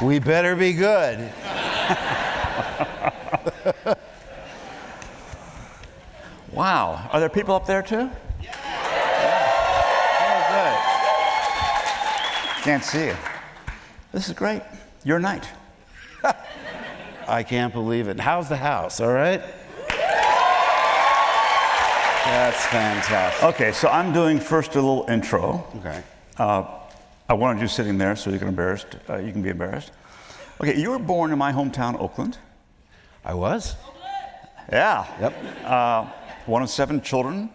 We better be good. Wow. Are there people up there too? Yeah. Oh, Can't see you. This is great. Your night. good. I can't believe it. How's the house? All right? That's fantastic. Okay, so I'm doing first a little intro. Okay. I wanted you sitting there so you can be embarrassed. Okay, you were born in my hometown, Oakland. I was? Yeah. Yep. One of 7 children.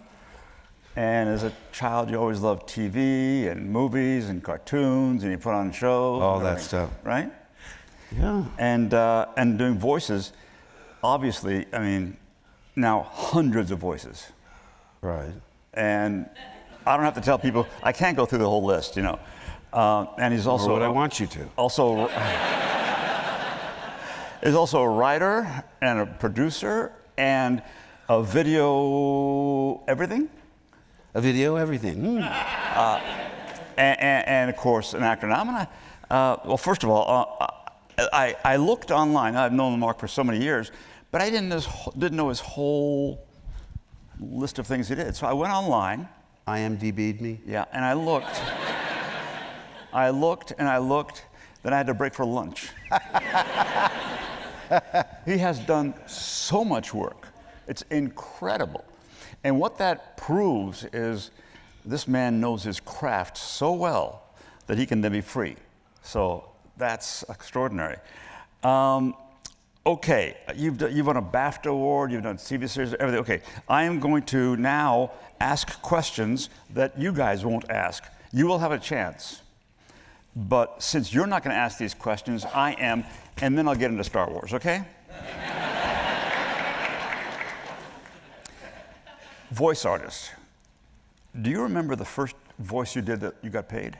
And as a child, you always loved TV and movies and cartoons, and you put on shows. All and that everything, stuff. right? Yeah. And doing voices, obviously, I mean, now hundreds of voices. Right. And I don't have to tell people, I can't go through the whole list, you know. And he's also Or what I want you to. Also, is also a writer and a producer and a video everything. A video, everything. And of course, an actor. Now, I'm gonna, well, first of all, I looked online. I've known Mark for so many years, but I didn't know his whole list of things he did. So I went online. IMDb'd me. Yeah, and I looked. I looked and I looked, then I had to break for lunch. He has done so much work. It's incredible. And what that proves is this man knows his craft so well that he can then be free. So that's extraordinary. Okay, you've won a BAFTA award, you've done TV series, everything. Okay, I am going to now ask questions that you guys won't ask. You will have a chance. But since you're not going to ask these questions, I am, and then I'll get into Star Wars, okay? Voice artist. Do you remember the first voice you did that you got paid?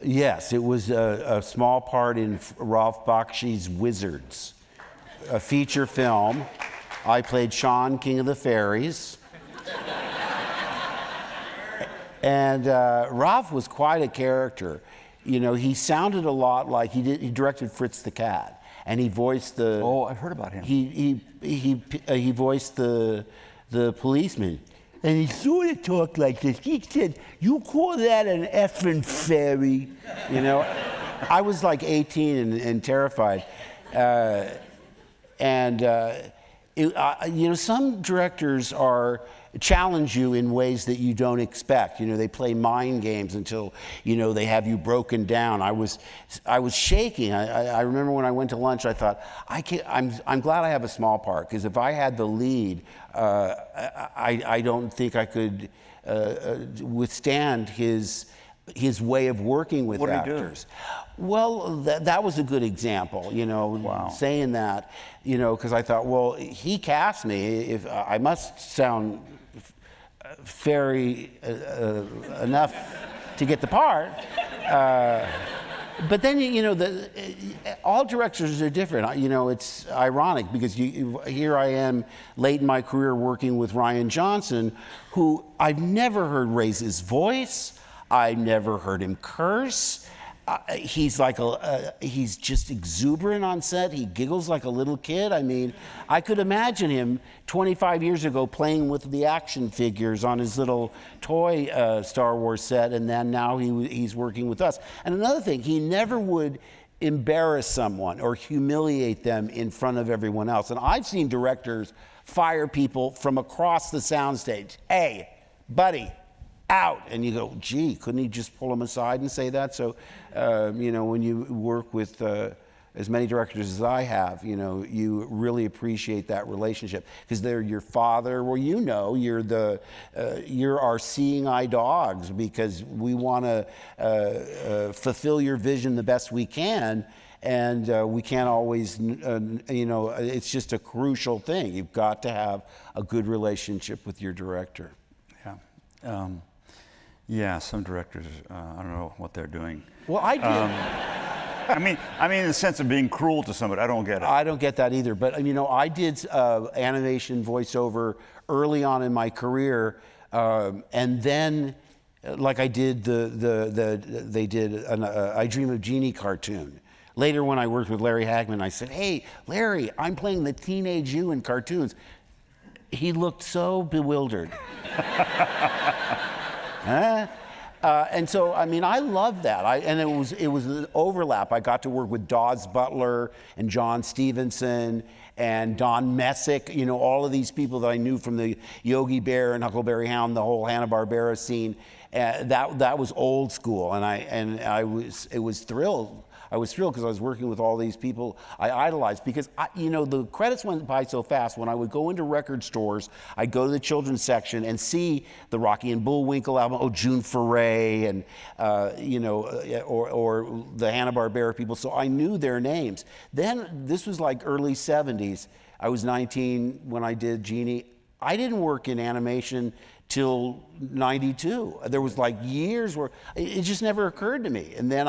Yes, it was a small part in Ralph Bakshi's Wizards, a feature film. I played Sean, King of the Fairies. And Ralph was quite a character. You know, he sounded a lot like he directed Fritz the Cat, and he voiced the. Oh, I've heard about him. He voiced the policeman, and he sort of talked like this. He said, "You call that an effing fairy?" You know, I was like 18 and terrified, you know, some directors challenge you in ways that you don't expect. You know, they play mind games until, you know, they have you broken down. I was shaking. I remember when I went to lunch, I thought, I'm glad I have a small part, because if I had the lead, I don't think I could withstand his way of working with actors. Well, that was a good example, you know, wow. Saying that, you know, because I thought, well, he cast me, if I must sound fairy enough to get the part. But then, you know, all directors are different. You know, it's ironic because here I am late in my career working with Rian Johnson, who I've never heard raise his voice. I never heard him curse. He's like he's just exuberant on set. He giggles like a little kid. I mean, I could imagine him 25 years ago playing with the action figures on his little toy Star Wars set, and then now he's working with us. And another thing, he never would embarrass someone or humiliate them in front of everyone else. And I've seen directors fire people from across the soundstage. Hey, buddy, out. And you go, gee, couldn't he just pull him aside and say that? So, you know, when you work with as many directors as I have, you know, you really appreciate that relationship, because they're your father. Well, you know, you're our seeing eye dogs, because we want to fulfill your vision the best we can. And we can't always, you know, it's just a crucial thing. You've got to have a good relationship with your director. Yeah. Yeah, some directors, I don't know what they're doing. Well, I did. I mean, in the sense of being cruel to somebody, I don't get it. I don't get that either. But, you know, I did animation voiceover early on in my career, and then, like I did they did an I Dream of Jeannie cartoon. Later, when I worked with Larry Hagman, I said, "Hey, Larry, I'm playing the teenage you in cartoons." He looked so bewildered. Huh? And so, I mean, I love that. And it was an overlap. I got to work with Dawes Butler and John Stevenson and Don Messick, you know, all of these people that I knew from the Yogi Bear and Huckleberry Hound, the whole Hanna-Barbera scene. That was old school, and I was thrilled. I was thrilled because I was working with all these people I idolized, because you know, the credits went by so fast. When I would go into record stores, I'd go to the children's section and see the Rocky and Bullwinkle album, June Foray, and you know, or the Hanna-Barbera people. So I knew their names. Then this was like early '70s. I was 19 when I did Genie. I didn't work in animation till '92. There was like years where it just never occurred to me. And then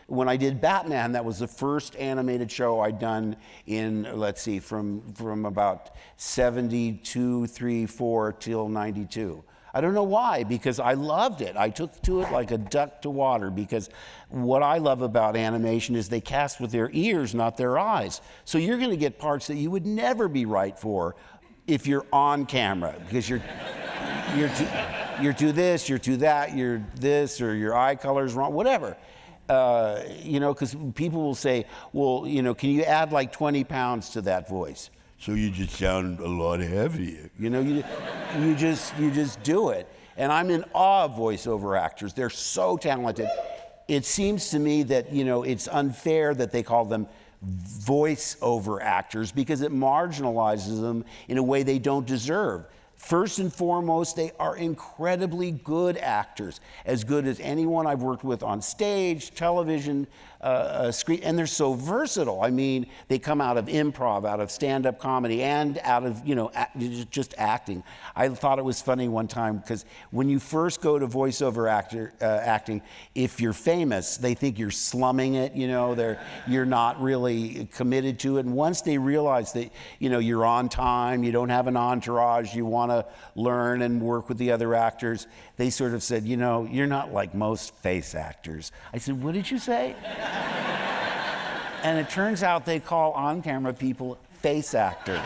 when I did Batman, that was the first animated show I'd done in, let's see, from about 72, 3, 4 till '92. I don't know why, because I loved it. I took to it like a duck to water, because what I love about animation is they cast with their ears, not their eyes. So you're going to get parts that you would never be right for if you're on camera, because you're too this, you're too that, you're this, or your eye color's wrong, whatever. You know, because people will say, well, you know, can you add like 20 pounds to that voice? So you just sound a lot heavier. You know, you just do it. And I'm in awe of voiceover actors. They're so talented. It seems to me that, you know, it's unfair that they call them voice-over actors, because it marginalizes them in a way they don't deserve. First and foremost, they are incredibly good actors, as good as anyone I've worked with on stage, television, screen, and they're so versatile. I mean, they come out of improv, out of stand-up comedy, and out of, you know, just acting. I thought it was funny one time, because when you first go to voiceover acting, if you're famous, they think you're slumming it, you know, you're not really committed to it. And once they realize that, you know, you're on time, you don't have an entourage, you want to learn and work with the other actors, they sort of said, you know, you're not like most face actors. I said, what did you say? And it turns out they call on-camera people face actors.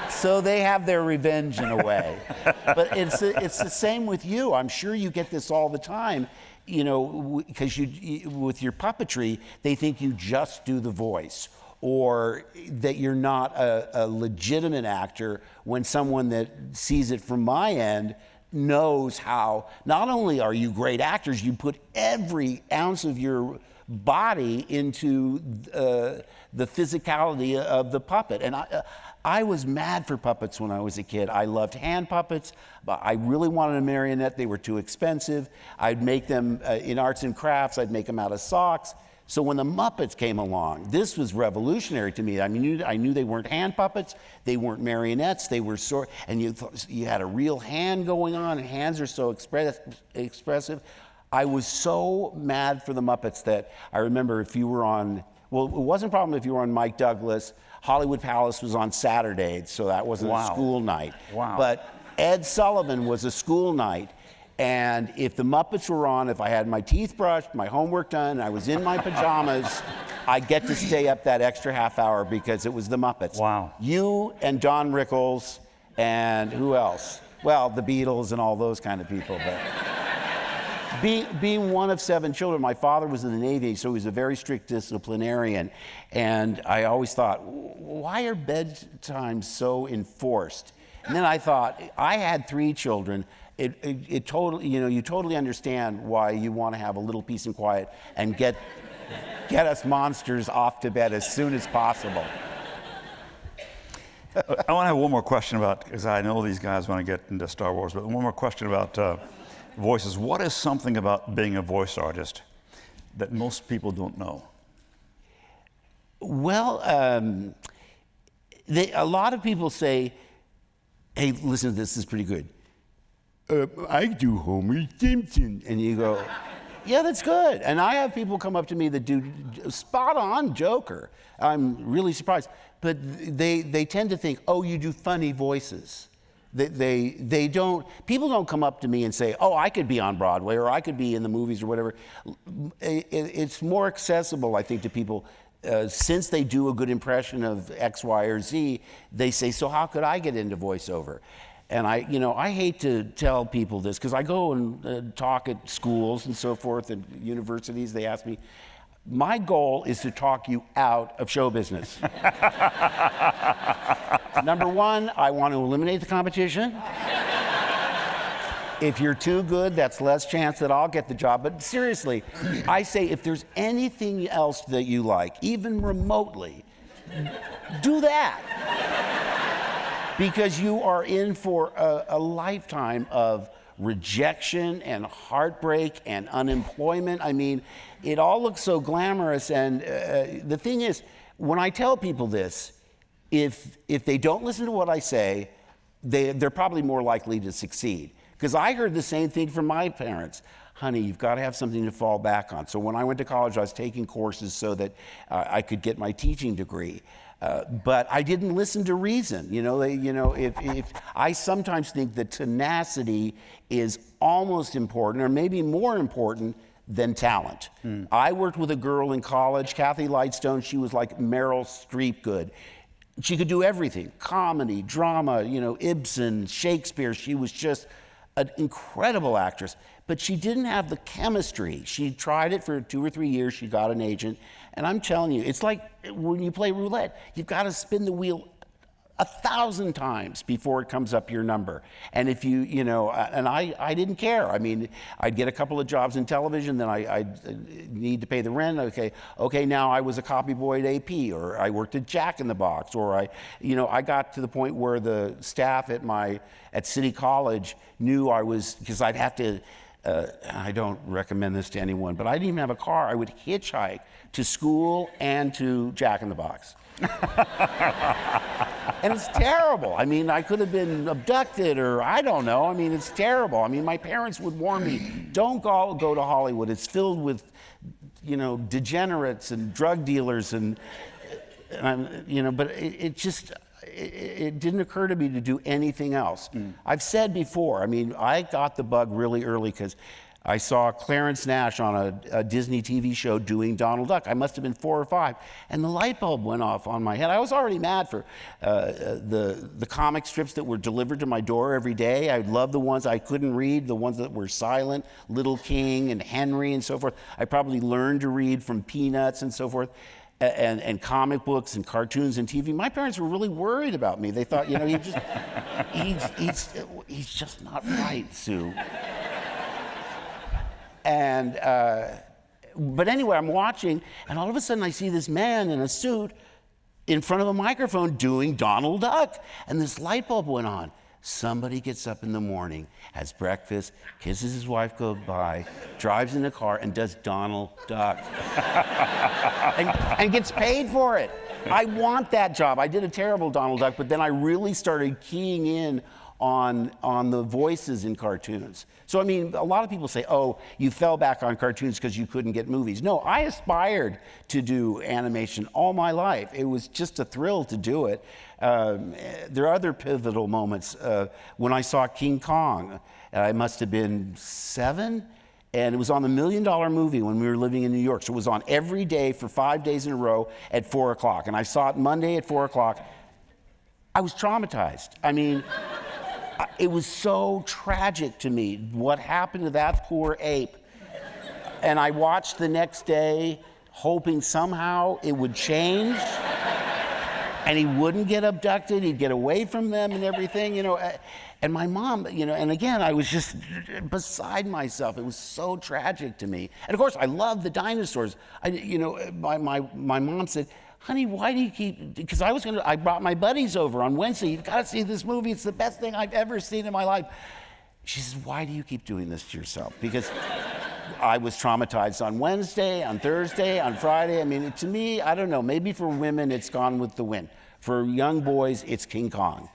So they have their revenge in a way. But it's the same with you. I'm sure you get this all the time, you know, because with your puppetry, they think you just do the voice, or that you're not a legitimate actor, when someone that sees it from my end knows how not only are you great actors, you put every ounce of your body into the physicality of the puppet. And I was mad for puppets when I was a kid. I loved hand puppets, but I really wanted a marionette. They were too expensive. I'd make them in arts and crafts. I'd make them out of socks. So when the Muppets came along, this was revolutionary to me. I mean, I knew they weren't hand puppets, they weren't marionettes, they were and you had a real hand going on, and hands are so expressive. I was so mad for the Muppets that I remember, if you were on, well, it wasn't a problem if you were on Mike Douglas. Hollywood Palace was on Saturday, so that wasn't a school night. Wow. But Ed Sullivan was a school night. And if the Muppets were on, if I had my teeth brushed, my homework done, I was in my pajamas, I'd get to stay up that extra half hour, because it was the Muppets. Wow. You and Don Rickles and who else? Well, the Beatles and all those kind of people. But being one of 7 children, my father was in the Navy, so he was a very strict disciplinarian. And I always thought, why are bedtimes so enforced? And then I thought, I had 3 children. It totally, you know, you totally understand why you want to have a little peace and quiet and get us monsters off to bed as soon as possible. I want to have one more question about, because I know these guys want to get into Star Wars, but one more question about voices. What is something about being a voice artist that most people don't know? Well, a lot of people say, hey, listen to this, this is pretty good. I do Homer Simpson. And you go, yeah, that's good. And I have people come up to me that do spot on Joker. I'm really surprised. But they tend to think, oh, you do funny voices. They don't, people don't come up to me and say, oh, I could be on Broadway or I could be in the movies or whatever. It's more accessible, I think, to people. Since they do a good impression of X, Y, or Z, they say, so how could I get into voiceover? And I hate to tell people this because I go and talk at schools and so forth and universities. They ask me, my goal is to talk you out of show business. Number one, I want to eliminate the competition. If you're too good, that's less chance that I'll get the job. But seriously, I say if there's anything else that you like, even remotely, do that. Because you are in for a lifetime of rejection and heartbreak and unemployment. I mean, it all looks so glamorous. And the thing is, when I tell people this, if they don't listen to what I say, they're probably more likely to succeed. Because I heard the same thing from my parents. Honey, you've got to have something to fall back on. So when I went to college, I was taking courses so that I could get my teaching degree. But I didn't listen to reason. If I sometimes think that tenacity is almost important, or maybe more important than talent. I worked with a girl in college, Kathy Lightstone. She was like Meryl Streep good. She could do everything: comedy, drama, Ibsen, Shakespeare. She was just an incredible actress, but she didn't have the chemistry. She tried it for 2 or 3 years. She got an agent. And I'm telling you, it's like when you play roulette, you've got to spin the wheel 1,000 times before it comes up your number. And if and I didn't care. I mean, I'd get a couple of jobs in television, then I'd need to pay the rent. Okay, now I was a copy boy at AP, or I worked at Jack in the Box, or I got to the point where the staff at City College knew I was, because I'd have to, I don't recommend this to anyone, but I didn't even have a car. I would hitchhike to school and to Jack in the Box. And it's terrible. I mean, I could have been abducted, or I don't know. I mean, it's terrible. I mean, my parents would warn me, don't go to Hollywood. It's filled with, degenerates and drug dealers but it didn't occur to me to do anything else. I've said before, I mean, I got the bug really early because I saw Clarence Nash on a Disney TV show doing Donald Duck. I must have been 4 or 5, and the light bulb went off on my head. I was already mad for the comic strips that were delivered to my door every day. I loved the ones I couldn't read, the ones that were silent, Little King and Henry and so forth. I probably learned to read from Peanuts and so forth. And comic books and cartoons and TV. My parents were really worried about me. They thought, he's just not right, Sue. But anyway, I'm watching, and all of a sudden I see this man in a suit in front of a microphone doing Donald Duck, and this light bulb went on. Somebody gets up in the morning, has breakfast, kisses his wife goodbye, drives in a car, and does Donald Duck. and gets paid for it. I want that job. I did a terrible Donald Duck, but then I really started keying in on the voices in cartoons. So, I mean, a lot of people say, oh, you fell back on cartoons because you couldn't get movies. No, I aspired to do animation all my life. It was just a thrill to do it. There are other pivotal moments. When I saw King Kong, I must have been 7, and it was on the $1 Million Movie when we were living in New York. So it was on every day for 5 days in a row at 4 o'clock. And I saw it Monday at 4 o'clock. I was traumatized. I mean, it was so tragic to me what happened to that poor ape. And I watched the next day hoping somehow it would change and he wouldn't get abducted, he'd get away from them and everything, And my mom, and again, I was just beside myself. It was so tragic to me. And of course, I love the dinosaurs. My mom said, honey, why do you keep, because I brought my buddies over on Wednesday. You've got to see this movie. It's the best thing I've ever seen in my life. She says, why do you keep doing this to yourself? Because I was traumatized on Wednesday, on Thursday, on Friday. I mean, to me, I don't know, maybe for women, it's Gone with the Wind. For young boys, it's King Kong.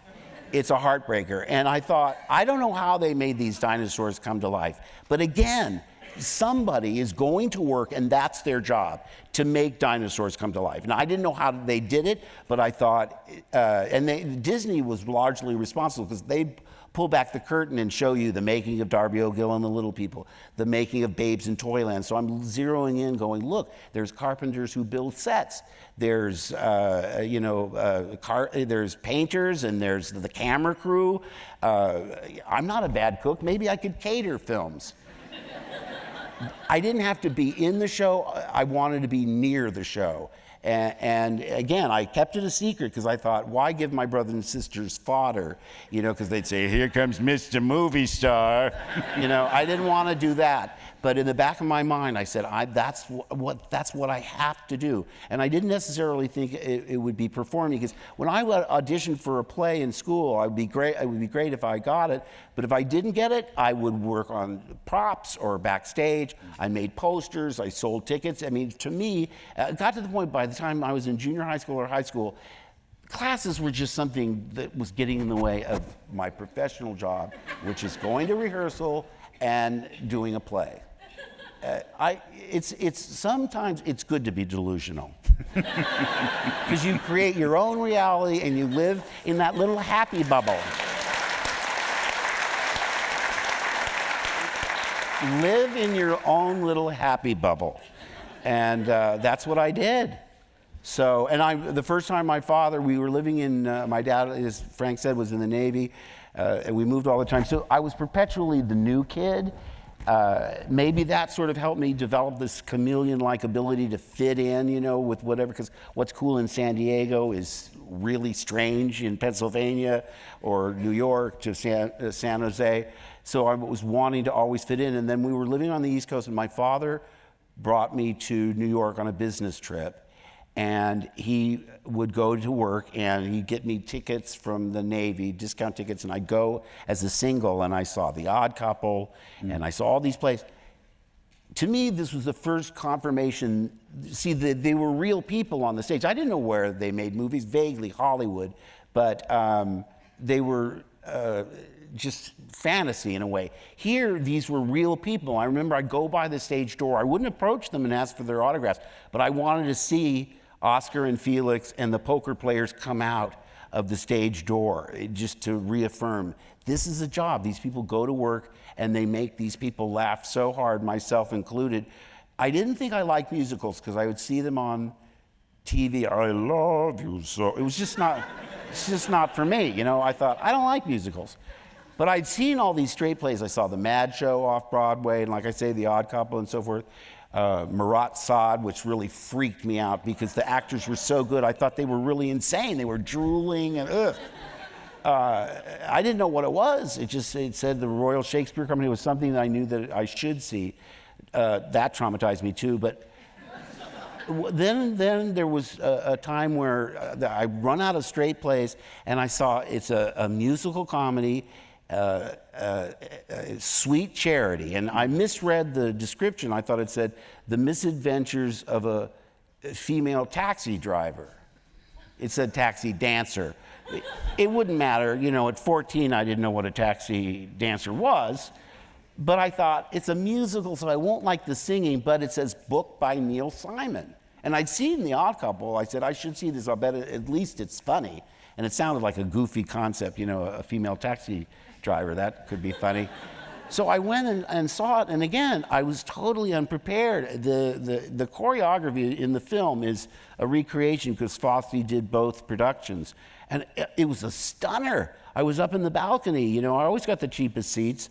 It's a heartbreaker. And I thought, I don't know how they made these dinosaurs come to life. But again, somebody is going to work, and that's their job, to make dinosaurs come to life. And I didn't know how they did it, but I thought, Disney was largely responsible, because they pull back the curtain and show you the making of Darby O'Gill and the Little People, the making of Babes in Toyland. So I'm zeroing in, going, look, there's carpenters who build sets. There's, there's painters, and there's the camera crew. I'm not a bad cook. Maybe I could cater films. I didn't have to be in the show. I wanted to be near the show. And again, I kept it a secret, because I thought, why give my brothers and sisters fodder? Because they'd say, here comes Mr. Movie Star. I didn't want to do that. But in the back of my mind, I said, that's what I have to do. And I didn't necessarily think it would be performing, because when I auditioned for a play in school, it would be great if I got it. But if I didn't get it, I would work on props or backstage. I made posters. I sold tickets. I mean, to me, it got to the point by the time I was in junior high school or high school, classes were just something that was getting in the way of my professional job, which is going to rehearsal and doing a play. Sometimes it's good to be delusional, because you create your own reality and you live in that little happy bubble. Live in your own little happy bubble, and that's what I did. So, and the first time we were living in, my dad, as Frank said, was in the Navy, and we moved all the time. So I was perpetually the new kid. Maybe that sort of helped me develop this chameleon-like ability to fit in, with whatever, because what's cool in San Diego is really strange in Pennsylvania or New York to San Jose. So I was wanting to always fit in. And then we were living on the East Coast, and my father brought me to New York on a business trip. And he would go to work, and he'd get me tickets from the Navy, discount tickets, and I'd go as a single, and I saw The Odd Couple, and I saw all these plays. To me, this was the first confirmation. See, they were real people on the stage. I didn't know where they made movies, vaguely Hollywood, but they were just fantasy in a way. Here, these were real people. I remember I'd go by the stage door. I wouldn't approach them and ask for their autographs, but I wanted to see Oscar and Felix and the poker players come out of the stage door, just to reaffirm, this is a job. These people go to work, and they make these people laugh so hard, myself included. I didn't think I liked musicals, because I would see them on TV. I love you so. It's just not for me. I thought, I don't like musicals. But I'd seen all these straight plays. I saw The Mad Show off Broadway, and like I say, The Odd Couple and so forth. Marat Sade, which really freaked me out, because the actors were so good. I thought they were really insane. They were drooling and ugh. I didn't know what it was. It said the Royal Shakespeare Company was something that I knew that I should see. That traumatized me too. But then there was a time where I run out of straight plays, and I saw it's a musical comedy. Sweet Charity, and I misread the description. I thought it said The Misadventures of a Female Taxi Driver. It said taxi dancer. It wouldn't matter, at 14 I didn't know what a taxi dancer was, but I thought it's a musical, so I won't like the singing, but it says book by Neil Simon. And I'd seen The Odd Couple. I said, I should see this. I'll bet at least it's funny. And it sounded like a goofy concept, a female taxi driver. That could be funny. So I went and saw it, and again, I was totally unprepared. The choreography in the film is a recreation, because Fosse did both productions. And it was a stunner. I was up in the balcony, I always got the cheapest seats,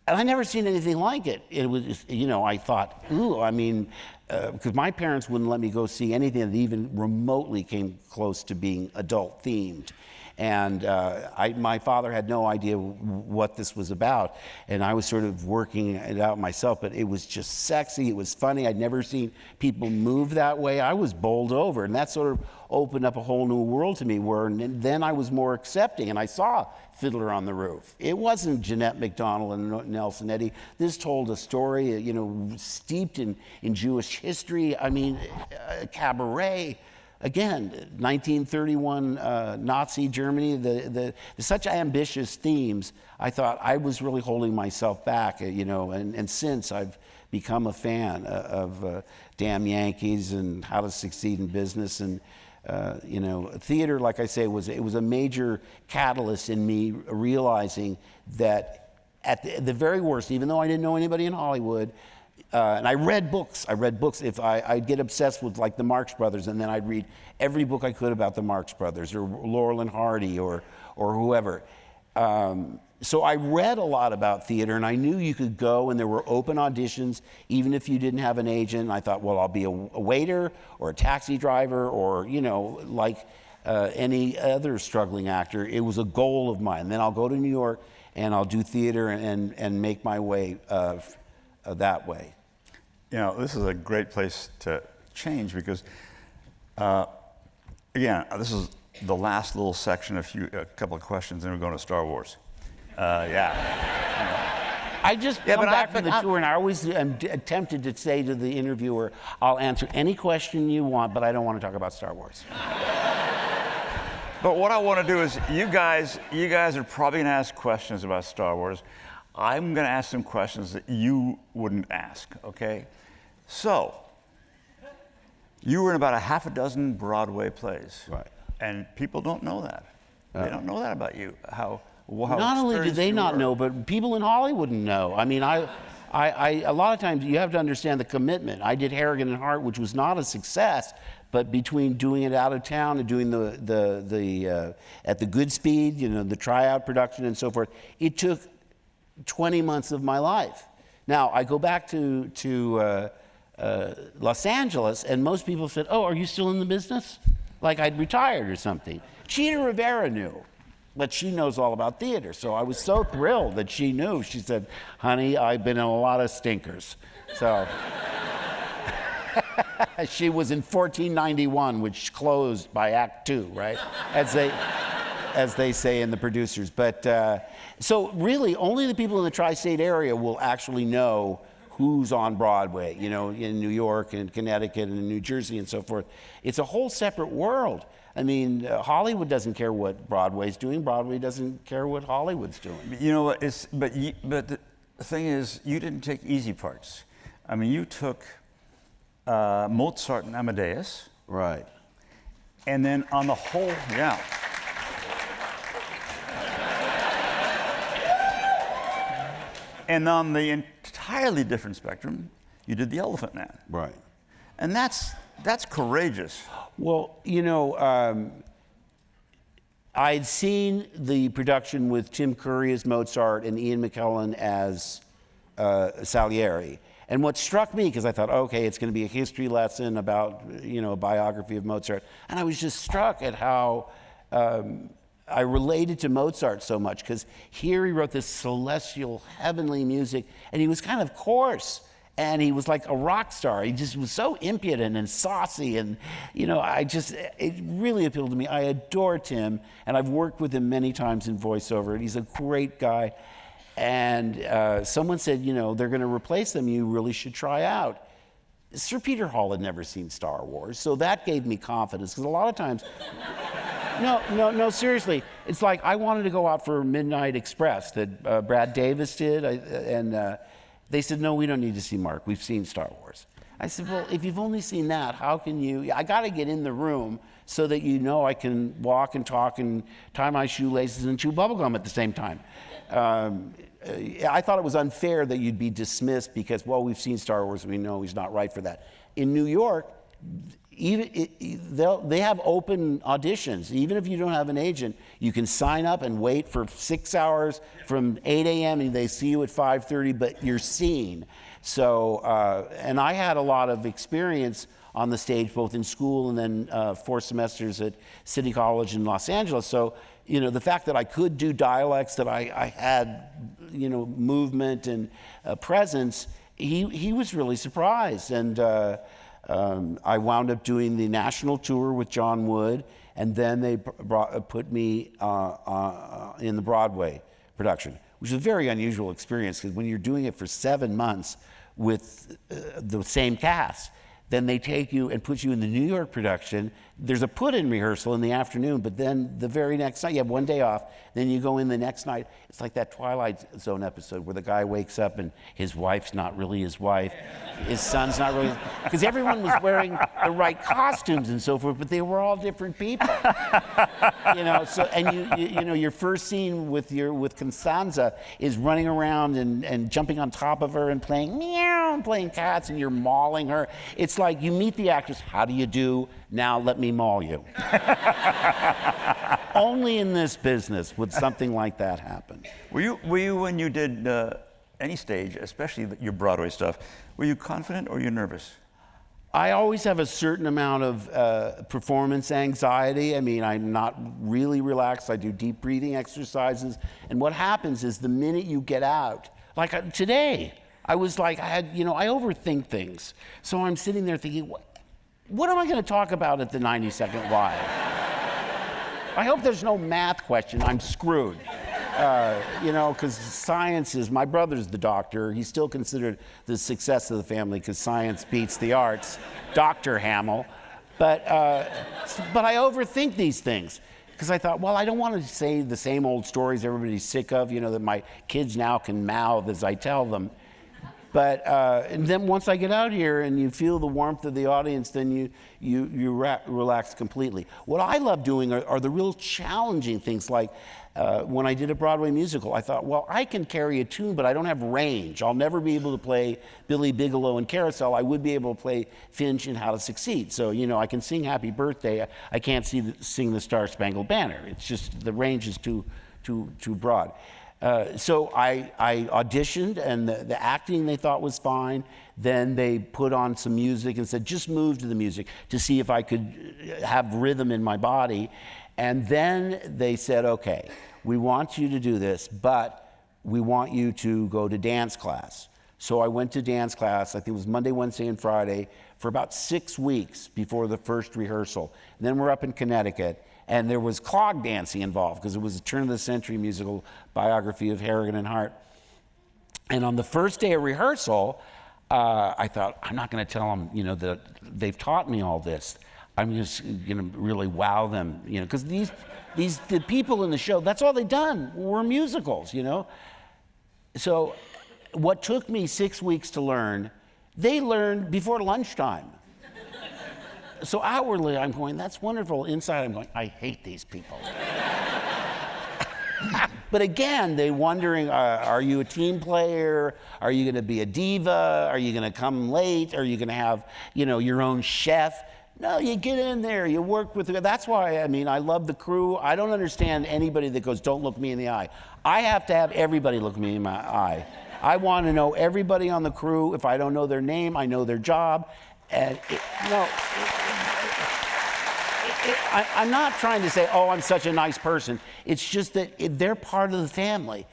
and I never seen anything like it. It was, I thought, because my parents wouldn't let me go see anything that even remotely came close to being adult themed. And my father had no idea what this was about, and I was sort of working it out myself, but it was just sexy, it was funny. I'd never seen people move that way. I was bowled over, and that sort of opened up a whole new world to me, where then I was more accepting, and I saw Fiddler on the Roof. It wasn't Jeanette MacDonald and Nelson Eddy. This told a story, steeped in Jewish history. Cabaret. again, 1931 Nazi Germany, such ambitious themes. I thought I was really holding myself back, and since I've become a fan of Damn Yankees and How to Succeed in Business, and theater, like I say, it was a major catalyst in me realizing that at the very worst, even though I didn't know anybody in Hollywood, and I read books. If I'd get obsessed with like the Marx Brothers, and then I'd read every book I could about the Marx Brothers or Laurel and Hardy or whoever. So I read a lot about theater, and I knew you could go and there were open auditions, even if you didn't have an agent. And I thought, well, I'll be a waiter or a taxi driver or, like any other struggling actor. It was a goal of mine. Then I'll go to New York and I'll do theater and make my way that way. This is a great place to change because, again, this is the last little section, a couple of questions, and we're going to Star Wars. I just come back from the tour, and I always am tempted to say to the interviewer, I'll answer any question you want, but I don't want to talk about Star Wars. But what I want to do is, you guys are probably going to ask questions about Star Wars. I'm going to ask some questions that you wouldn't ask, okay? So, you were in about a half a dozen Broadway plays. Right. And people don't know that. They don't know that about you. How not only do they not know, but people in Hollywood wouldn't know. I mean, I a lot of times you have to understand the commitment. I did Harrigan and Hart, which was not a success, but between doing it out of town and doing the at the Goodspeed, the tryout production and so forth, it took 20 months of my life. Now I go back to Los Angeles, and most people said, "Oh, are you still in the business?" Like I'd retired or something. Chita Rivera knew, but she knows all about theater. So I was so thrilled that she knew. She said, "Honey, I've been in a lot of stinkers." So she was in 1491, which closed by Act 2, right? As they say in the producers. But so really, only the people in the tri-state area will actually know who's on Broadway, in New York and Connecticut and New Jersey and so forth. It's a whole separate world. I mean, Hollywood doesn't care what Broadway's doing. Broadway doesn't care what Hollywood's doing. You know what? But the thing is, you didn't take easy parts. I mean, you took Mozart and Amadeus. Right. And then on the whole, yeah. And on the entirely different spectrum, you did The Elephant Man. Right. And that's courageous. Well, I'd seen the production with Tim Curry as Mozart and Ian McKellen as Salieri. And what struck me, because I thought, okay, it's going to be a history lesson about, a biography of Mozart. And I was just struck at how I related to Mozart so much, because here he wrote this celestial, heavenly music, and he was kind of coarse, and he was like a rock star. He just was so impudent and saucy, and it really appealed to me. I adore Tim, and I've worked with him many times in voiceover, and he's a great guy. And someone said, they're going to replace them. You really should try out. Sir Peter Hall had never seen Star Wars, so that gave me confidence, because a lot of times... No, seriously. It's like I wanted to go out for Midnight Express that Brad Davis did, and they said, no, we don't need to see Mark. We've seen Star Wars. I said, well, if you've only seen that, how can you? I got to get in the room so that I can walk and talk and tie my shoelaces and chew bubblegum at the same time. I thought it was unfair that you'd be dismissed because, well, we've seen Star Wars and we know he's not right for that. In New York, they have open auditions. Even if you don't have an agent, you can sign up and wait for 6 hours from 8 a.m. and they see you at 5:30, but you're seen. So, and I had a lot of experience on the stage, both in school and then 4 semesters at City College in Los Angeles. So, the fact that I could do dialects, that I had, movement and presence, he was really surprised. And I wound up doing the national tour with John Wood, and then they put me in the Broadway production, which is a very unusual experience, because when you're doing it for 7 months with the same cast, then they take you and put you in the New York production there's a put-in rehearsal in the afternoon, but then the very next night, you have one day off, then you go in the next night. It's like that Twilight Zone episode where the guy wakes up and his wife's not really his wife, his son's not really, because everyone was wearing the right costumes and so forth, but they were all different people. So, and you know, your first scene with Constanza is running around and jumping on top of her and playing meow and playing cats, and you're mauling her. It's like you meet the actress, how do you do? Now let me maul you. Only in this business would something like that happen. Were you when you did any stage, especially your Broadway stuff, were you confident or were you nervous? I always have a certain amount of performance anxiety. I mean, I'm not really relaxed. I do deep breathing exercises. And what happens is the minute you get out, like today, I was like, I overthink things. So I'm sitting there thinking, what am I going to talk about at the 90-second live? I hope there's no math question. I'm screwed. Because science is, my brother's the doctor. He's still considered the success of the family because science beats the arts, Dr. Hamill. But I overthink these things because I thought, well, I don't want to say the same old stories everybody's sick of, that my kids now can mouth as I tell them. But and then once I get out here and you feel the warmth of the audience, then you relax completely. What I love doing are the real challenging things, like when I did a Broadway musical, I thought, well, I can carry a tune, but I don't have range. I'll never be able to play Billy Bigelow in Carousel. I would be able to play Finch in How to Succeed. So, I can sing Happy Birthday. I can't sing the Star Spangled Banner. It's just the range is too broad. So I auditioned, and the acting they thought was fine. Then they put on some music and said, just move to the music to see if I could have rhythm in my body. And then they said, okay, we want you to do this, but we want you to go to dance class. So I went to dance class, I think it was Monday, Wednesday, and Friday, for about 6 weeks before the first rehearsal. And then we're up in Connecticut. And there was clog dancing involved because it was a turn-of-the-century musical biography of Harrigan and Hart. And on the first day of rehearsal, I thought, I'm not going to tell them, that they've taught me all this. I'm just going to really wow them, because the people in the show, that's all they've done were musicals, So what took me 6 weeks to learn, they learned before lunchtime. So outwardly, I'm going, that's wonderful. Inside, I'm going, I hate these people. But again, they're wondering, are you a team player? Are you going to be a diva? Are you going to come late? Are you going to have, your own chef? No, you get in there, you work with it. That's why, I love the crew. I don't understand anybody that goes, don't look me in the eye. I have to have everybody look me in my eye. I want to know everybody on the crew. If I don't know their name, I know their job. And I'm not trying to say, oh, I'm such a nice person. It's just that they're part of the family.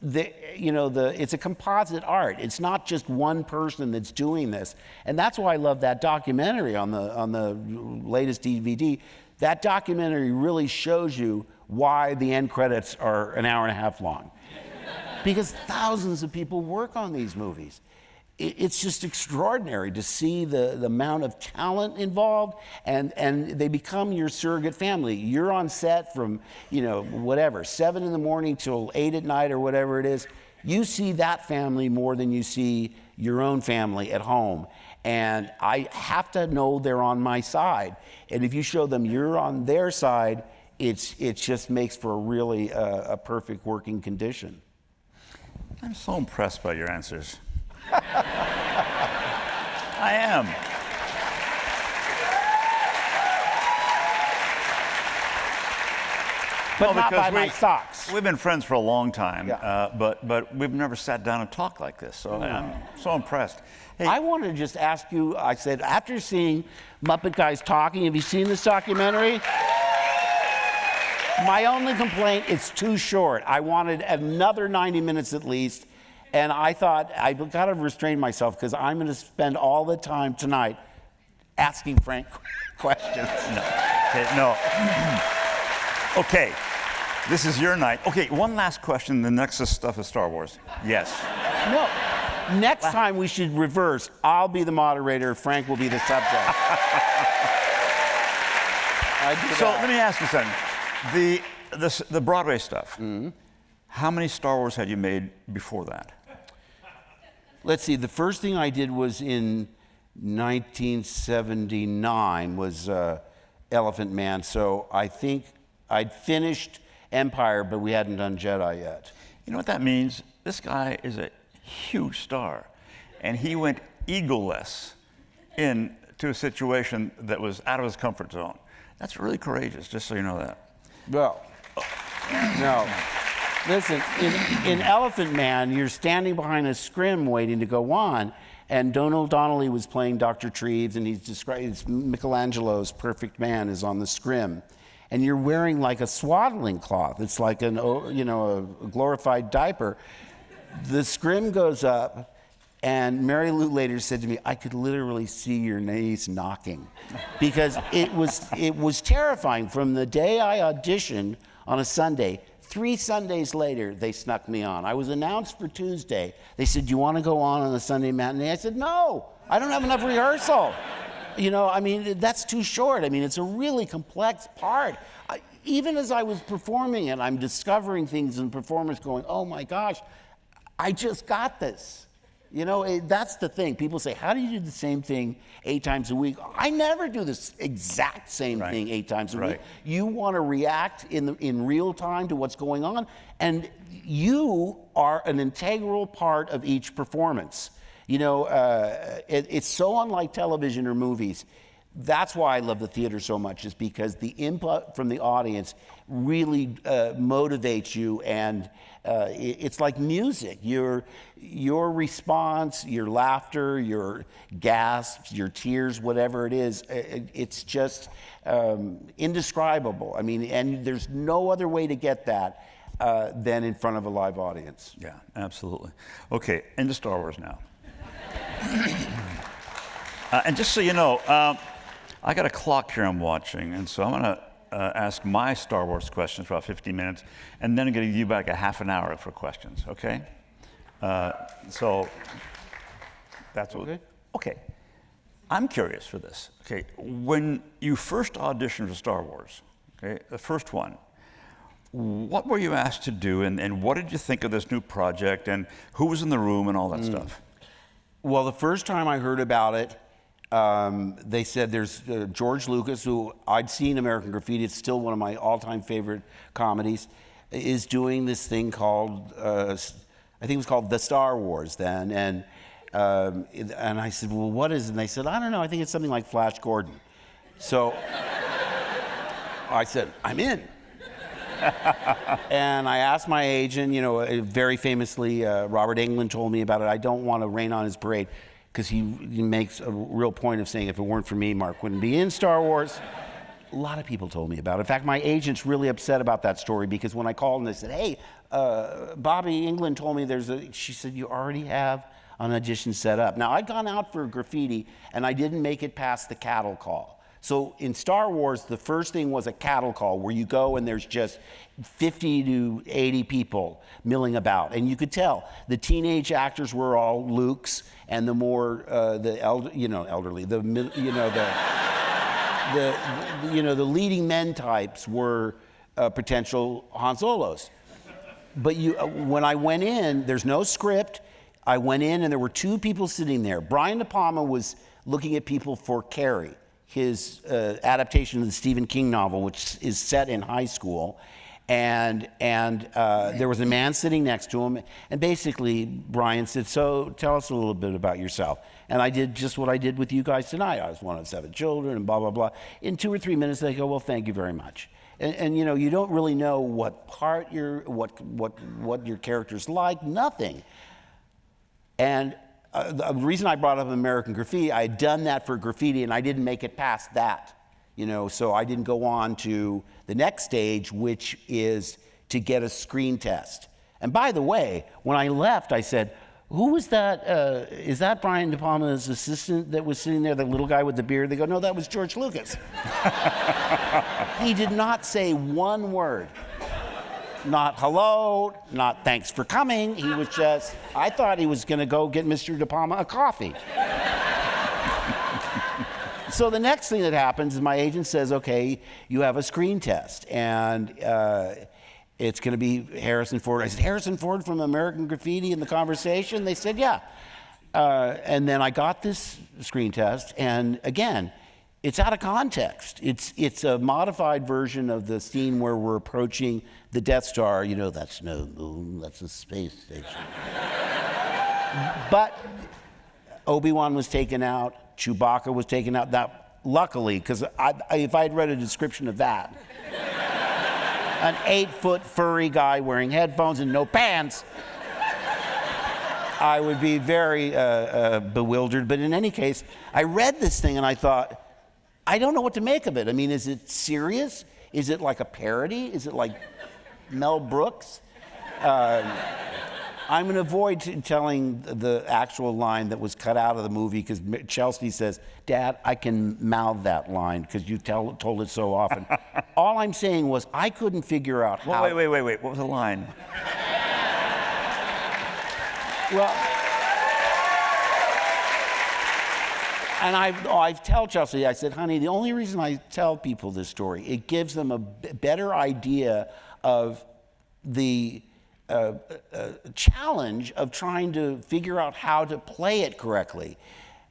It's a composite art. It's not just one person that's doing this. And that's why I love that documentary on the latest DVD. That documentary really shows you why the end credits are an hour and a half long. Because thousands of people work on these movies. It's just extraordinary to see the amount of talent involved, and they become your surrogate family. You're on set from, 7 in the morning till 8 at night or whatever it is. You see that family more than you see your own family at home. And I have to know they're on my side. And if you show them you're on their side, it just makes for a really a perfect working condition. I'm so impressed by your answers. I am. But not by my socks. We've been friends for a long time, Yeah. but we've never sat down and talked like this. So I'm so impressed. Hey, I wanted to just ask you, I said, after seeing Muppet Guys Talking, have you seen this documentary? My only complaint, it's too short. I wanted another 90 minutes at least. And I thought, I've got to restrain myself because I'm going to spend all the time tonight asking Frank questions. No. Okay, this is your night. Okay, one last question, the next stuff is Star Wars. Yes. No. Next time we should reverse. I'll be the moderator, Frank will be the subject. So let me ask you something. The Broadway stuff. How many Star Wars had you made before that? Let's see. The first thing I did was in 1979 was Elephant Man. So I think I'd finished Empire, but we hadn't done Jedi yet. You know what that means? This guy is a huge star, and he went egoless into a situation that was out of his comfort zone. That's really courageous, just so you know that. Well, no. Listen, in Elephant Man, you're standing behind a scrim waiting to go on, and Donald Donnelly was playing Dr. Treves, and he's described Michelangelo's Perfect Man is on the scrim, and you're wearing like a swaddling cloth. It's like a glorified diaper. The scrim goes up, and Mary Lou later said to me, "I could literally see your knees knocking," because it was terrifying. From the day I auditioned on a Sunday, 3 Sundays later, they snuck me on. I was announced for Tuesday. They said, "Do you want to go on the Sunday matinee?" I said, "No, I don't have enough rehearsal." I mean, that's too short. I mean, it's a really complex part. Even as I was performing it, I'm discovering things in performance going, "Oh my gosh, I just got this." That's the thing. People say, "How do you do the same thing 8 times a week?" I never do this exact same thing 8 times a week. You want to react in real time to what's going on, and you are an integral part of each performance. It's so unlike television or movies. That's why I love the theater so much, is because the input from the audience really motivates you, and it's like music. Your response, your laughter, your gasps, your tears, whatever it is, it's just indescribable. I mean, and there's no other way to get that than in front of a live audience. Yeah, absolutely. Okay, into Star Wars now. And just so you know, I got a clock here I'm watching, and so I'm going to ask my Star Wars questions for about 15 minutes, and then I'm going to give you back a half an hour for questions, okay? So that's what. Okay. I'm curious for this. Okay, when you first auditioned for Star Wars, okay, the first one, what were you asked to do, and what did you think of this new project, and who was in the room, and all that stuff? Well, the first time I heard about it, they said there's George Lucas, who I'd seen American Graffiti, it's still one of my all-time favorite comedies, is doing this thing called, I think it was called The Star Wars then, and I said, "Well, what is it?" And they said, "I don't know, I think it's something like Flash Gordon." So I said, "I'm in." And I asked my agent, very famously, Robert Englund told me about it. I don't want to rain on his parade, because he makes a real point of saying, if it weren't for me, Mark wouldn't be in Star Wars. A lot of people told me about it. In fact, my agent's really upset about that story, because when I called and they said, "Hey, Bobby Englund told me she said, "You already have an audition set up." Now, I'd gone out for Graffiti, and I didn't make it past the cattle call. So in Star Wars, the first thing was a cattle call, where you go and there's just 50 to 80 people milling about. And you could tell the teenage actors were all Lukes, and the more elderly, the leading men types were potential Han Solos. But when I went in, there's no script. I went in and there were 2 people sitting there. Brian De Palma was looking at people for Carrie, his adaptation of the Stephen King novel, which is set in high school. And there was a man sitting next to him, and basically Brian said, "So tell us a little bit about yourself." And I did just what I did with you guys tonight. I was one of 7 children, and blah, blah, blah. In 2 or 3 minutes, they go, "Well, thank you very much." And you don't really know what part what your character's like, nothing. And the reason I brought up American Graffiti, I had done that for Graffiti, and I didn't make it past that. So I didn't go on to the next stage, which is to get a screen test. And by the way, when I left, I said, "Who was that? Is that Brian De Palma's assistant that was sitting there, the little guy with the beard?" They go, "No, that was George Lucas." He did not say one word. Not hello, not thanks for coming. He was just, I thought he was going to go get Mr. De Palma a coffee. So the next thing that happens is my agent says, okay, you have a screen test, and it's going to be Harrison Ford. I said, Harrison Ford from American Graffiti in the conversation? They said, yeah. And then I got this screen test, and again, it's out of context. It's a modified version of the scene where we're approaching the Death Star. You know, that's no moon, that's a space station. But Obi-Wan was taken out, Chewbacca was taken out. Now, luckily, because if I had read a description of that, an 8-foot furry guy wearing headphones and no pants, I would be very bewildered. But in any case, I read this thing and I thought, I don't know what to make of it. I mean, is it serious? Is it like a parody? Is it like Mel Brooks? I'm going to avoid telling the actual line that was cut out of the movie because Chelsea says, Dad, I can mouth that line because you told it so often. All I'm saying was I couldn't figure out how... Wait. What was the line? Well... And I tell Chelsea, I said, honey, the only reason I tell people this story, it gives them a better idea of the challenge of trying to figure out how to play it correctly.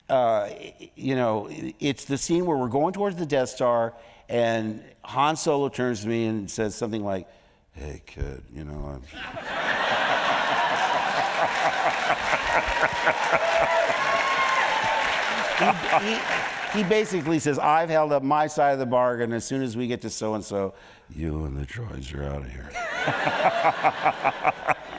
You know, it's the scene where we're going towards the Death Star, and Han Solo turns to me and says something like, hey, kid, you know, He basically says, I've held up my side of the bargain. As soon as we get to so-and-so, you and the droids are out of here.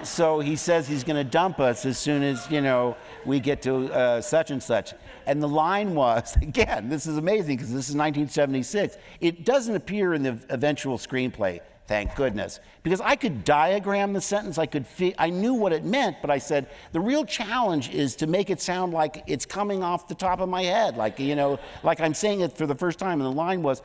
So he says he's going to dump us as soon as, you know, we get to such and such. And the line was, again, this is amazing because this is 1976. It doesn't appear in the eventual screenplay. Thank goodness. Because I could diagram the sentence, I knew what it meant, but I said, the real challenge is to make it sound like it's coming off the top of my head, like, you know, like I'm saying it for the first time, and the line was,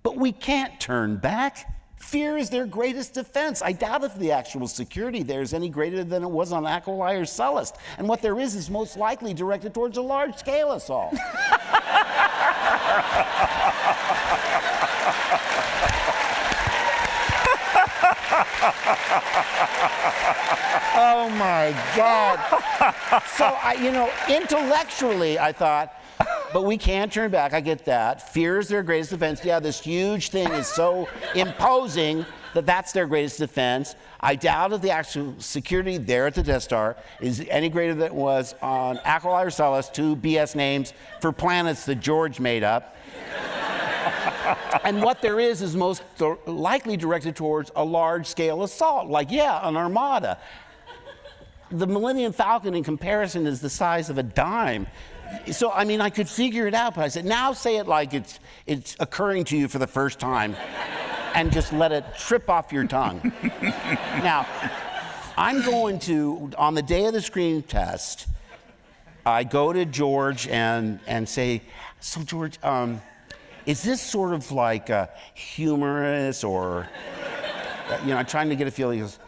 but we can't turn back. Fear is their greatest defense. I doubt if the actual security there is any greater than it was on Aquilai or Sullust. And what there is most likely directed towards a large-scale assault. Oh my God. So you know, intellectually I thought, but we can't turn back, I get that. Fear is their greatest defense. Yeah, this huge thing is so imposing that that's their greatest defense. I doubt if the actual security there at the Death Star is any greater than it was on Aquilai or Sullust, two BS names for planets that George made up. And what there is most likely directed towards a large-scale assault, like, yeah, an armada. The Millennium Falcon, in comparison, is the size of a dime. So, I mean, I could figure it out, but I said, now say it like it's occurring to you for the first time, and just let it trip off your tongue. Now, I'm going to, on the day of the screen test, I go to George and say, so George, is this sort of like humorous or, you know, I'm trying to get a feeling. He goes,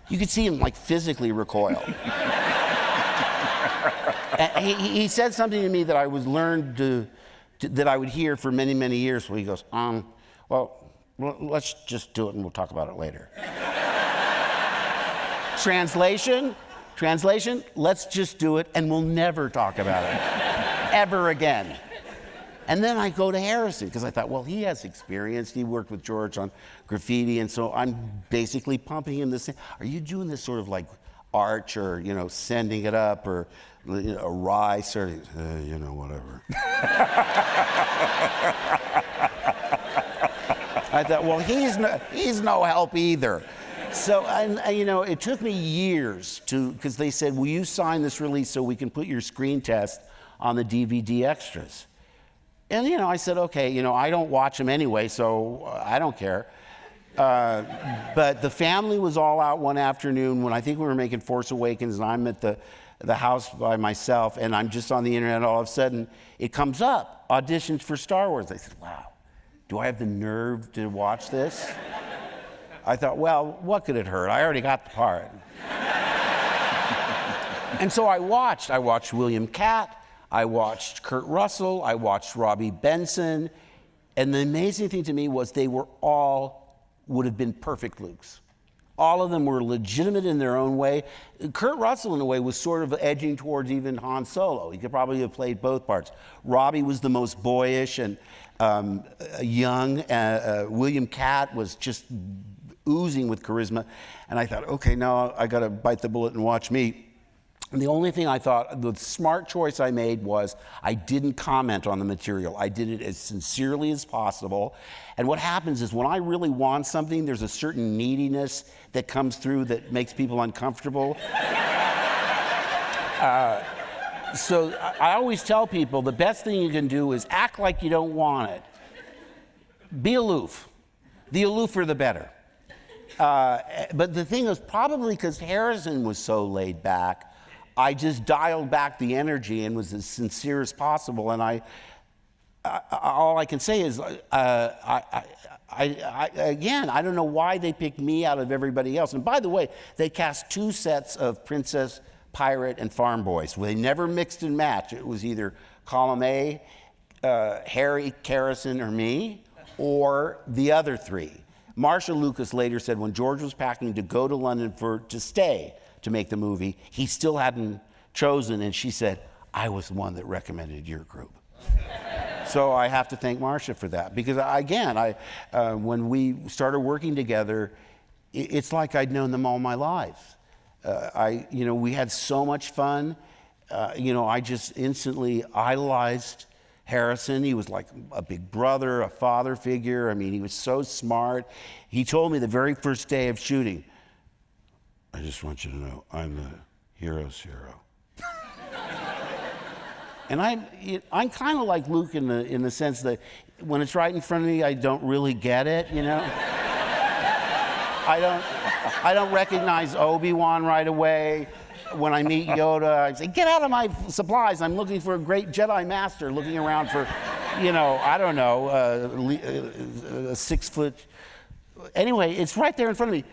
you could see him like physically recoil. And he said something to me that I was learned that I would hear for many, many years. So he goes, well, let's just do it and we'll talk about it later. Translation, let's just do it and we'll never talk about it ever again. And then I go to Harrison, because I thought, well, he has experience. He worked with George on graffiti, and so I'm basically pumping him this thing. Are you doing this sort of like arch or, you know, sending it up or, you know, a wry sort of, you know, whatever. I thought, well, he's no help either. So, you know, it took me years because they said, will you sign this release so we can put your screen test on the DVD extras? And, you know, I said, okay, you know, I don't watch them anyway, so I don't care. But the family was all out one afternoon when I think we were making Force Awakens, and I'm at the house by myself, and I'm just on the internet. All of a sudden, it comes up, auditions for Star Wars. I said, wow, do I have the nerve to watch this? I thought, well, what could it hurt? I already got the part. And so I watched William Catt. I watched Kurt Russell, I watched Robbie Benson, and the amazing thing to me was they were all would have been perfect Lukes. All of them were legitimate in their own way. Kurt Russell, in a way, was sort of edging towards even Han Solo. He could probably have played both parts. Robbie was the most boyish and young. William Catt was just oozing with charisma. And I thought, okay, now I got to bite the bullet and watch me. And the only thing I thought, the smart choice I made was I didn't comment on the material. I did it as sincerely as possible. And what happens is when I really want something, there's a certain neediness that comes through that makes people uncomfortable. So I always tell people the best thing you can do is act like you don't want it. Be aloof. The aloofer, the better. But the thing is, probably because Harrison was so laid back, I just dialed back the energy and was as sincere as possible. And all I can say is, again, I don't know why they picked me out of everybody else. And by the way, they cast 2 sets of princess, pirate, and farm boys. They never mixed and matched. It was either column A, Harry, Harrison, or me, or the other 3. Marsha Lucas later said when George was packing to go to London to stay to make the movie, he still hadn't chosen, and she said, I was the one that recommended your group. So I have to thank Marsha for that, because again, when we started working together, it's like I'd known them all my life. We had so much fun. I just instantly idolized Harrison. He was like a big brother, a father figure. I mean, he was so smart. He told me the very first day of shooting, I just want you to know, I'm the hero's hero. And I'm kind of like Luke in the sense that when it's right in front of me, I don't really get it, you know? I don't recognize Obi-Wan right away. When I meet Yoda, I say, get out of my supplies. I'm looking for a great Jedi Master, looking around for, I don't know, a 6 foot. Anyway, it's right there in front of me.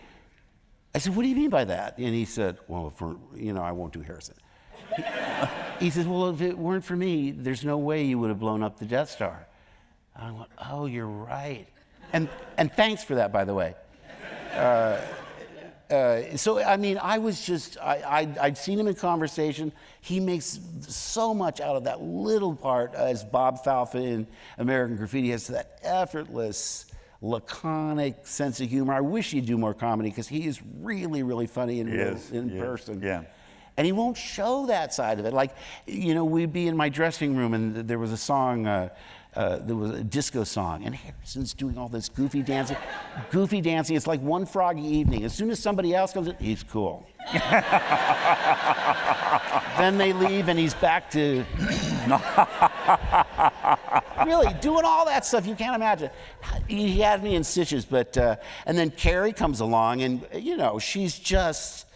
I said, what do you mean by that? And he said, well, I won't do Harrison. He says, well, if it weren't for me, there's no way you would have blown up the Death Star. And I went, oh, you're right. And thanks for that, by the way. So, I mean, I was just, I'd seen him in conversation. He makes so much out of that little part, as Bob Falfa in American Graffiti has that effortless, laconic sense of humor. I wish he'd do more comedy, because he is really, really funny in person. Yeah. And he won't show that side of it. Like, we'd be in my dressing room, and there was a song, there was a disco song, and Harrison's doing all this goofy dancing. It's like One Froggy Evening. As soon as somebody else comes in, he's cool. Then they leave, and he's back to really doing all that stuff you can't imagine. He had me in stitches, but and then Carrie comes along, and she's just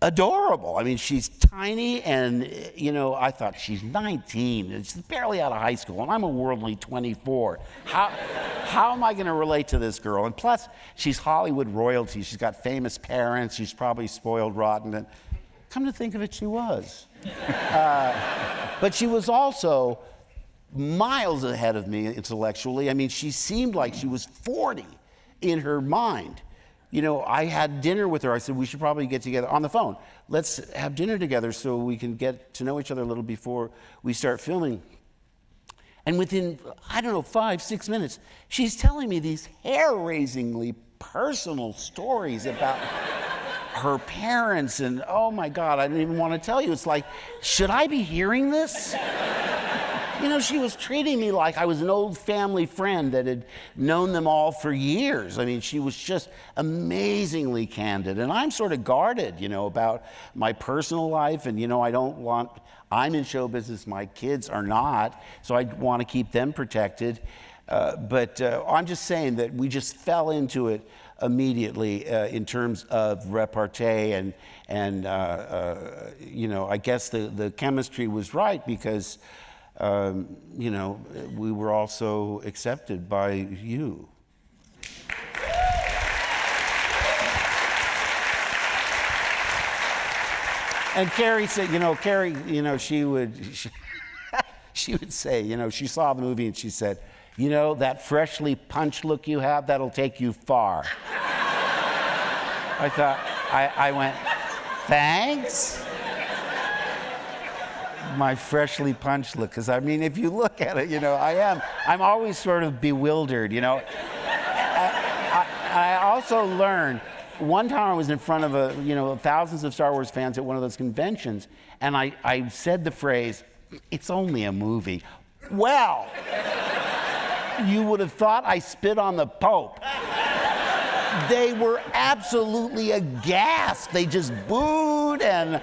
adorable. I mean, she's tiny, and I thought she's 19. She's barely out of high school, and I'm a worldly 24. How am I going to relate to this girl? And plus, she's Hollywood royalty. She's got famous parents. She's probably spoiled rotten. And come to think of it, she was. But she was also miles ahead of me intellectually. I mean, she seemed like she was 40 in her mind. I had dinner with her. I said, we should probably get together on the phone. Let's have dinner together so we can get to know each other a little before we start filming. And within, 5-6 minutes, she's telling me these hair-raisingly personal stories about her parents. And oh my God, I didn't even want to tell you. It's like, should I be hearing this? She was treating me like I was an old family friend that had known them all for years. I mean, she was just amazingly candid. And I'm sort of guarded, about my personal life. And, I'm in show business, my kids are not. So I want to keep them protected. But I'm just saying that we just fell into it immediately in terms of repartee. And I guess the chemistry was right, because we were also accepted by you. And Carrie said, she would, she would say, you know, she saw the movie and she said, you know, that freshly punched look you have, that'll take you far. I went, thanks? My freshly punched look, because I mean, if you look at it, you know, I'm always sort of bewildered, you know. I also learned, one time I was in front of thousands of Star Wars fans at one of those conventions, and I said the phrase, it's only a movie. Well, you would have thought I spit on the Pope. They were absolutely aghast. They just booed, and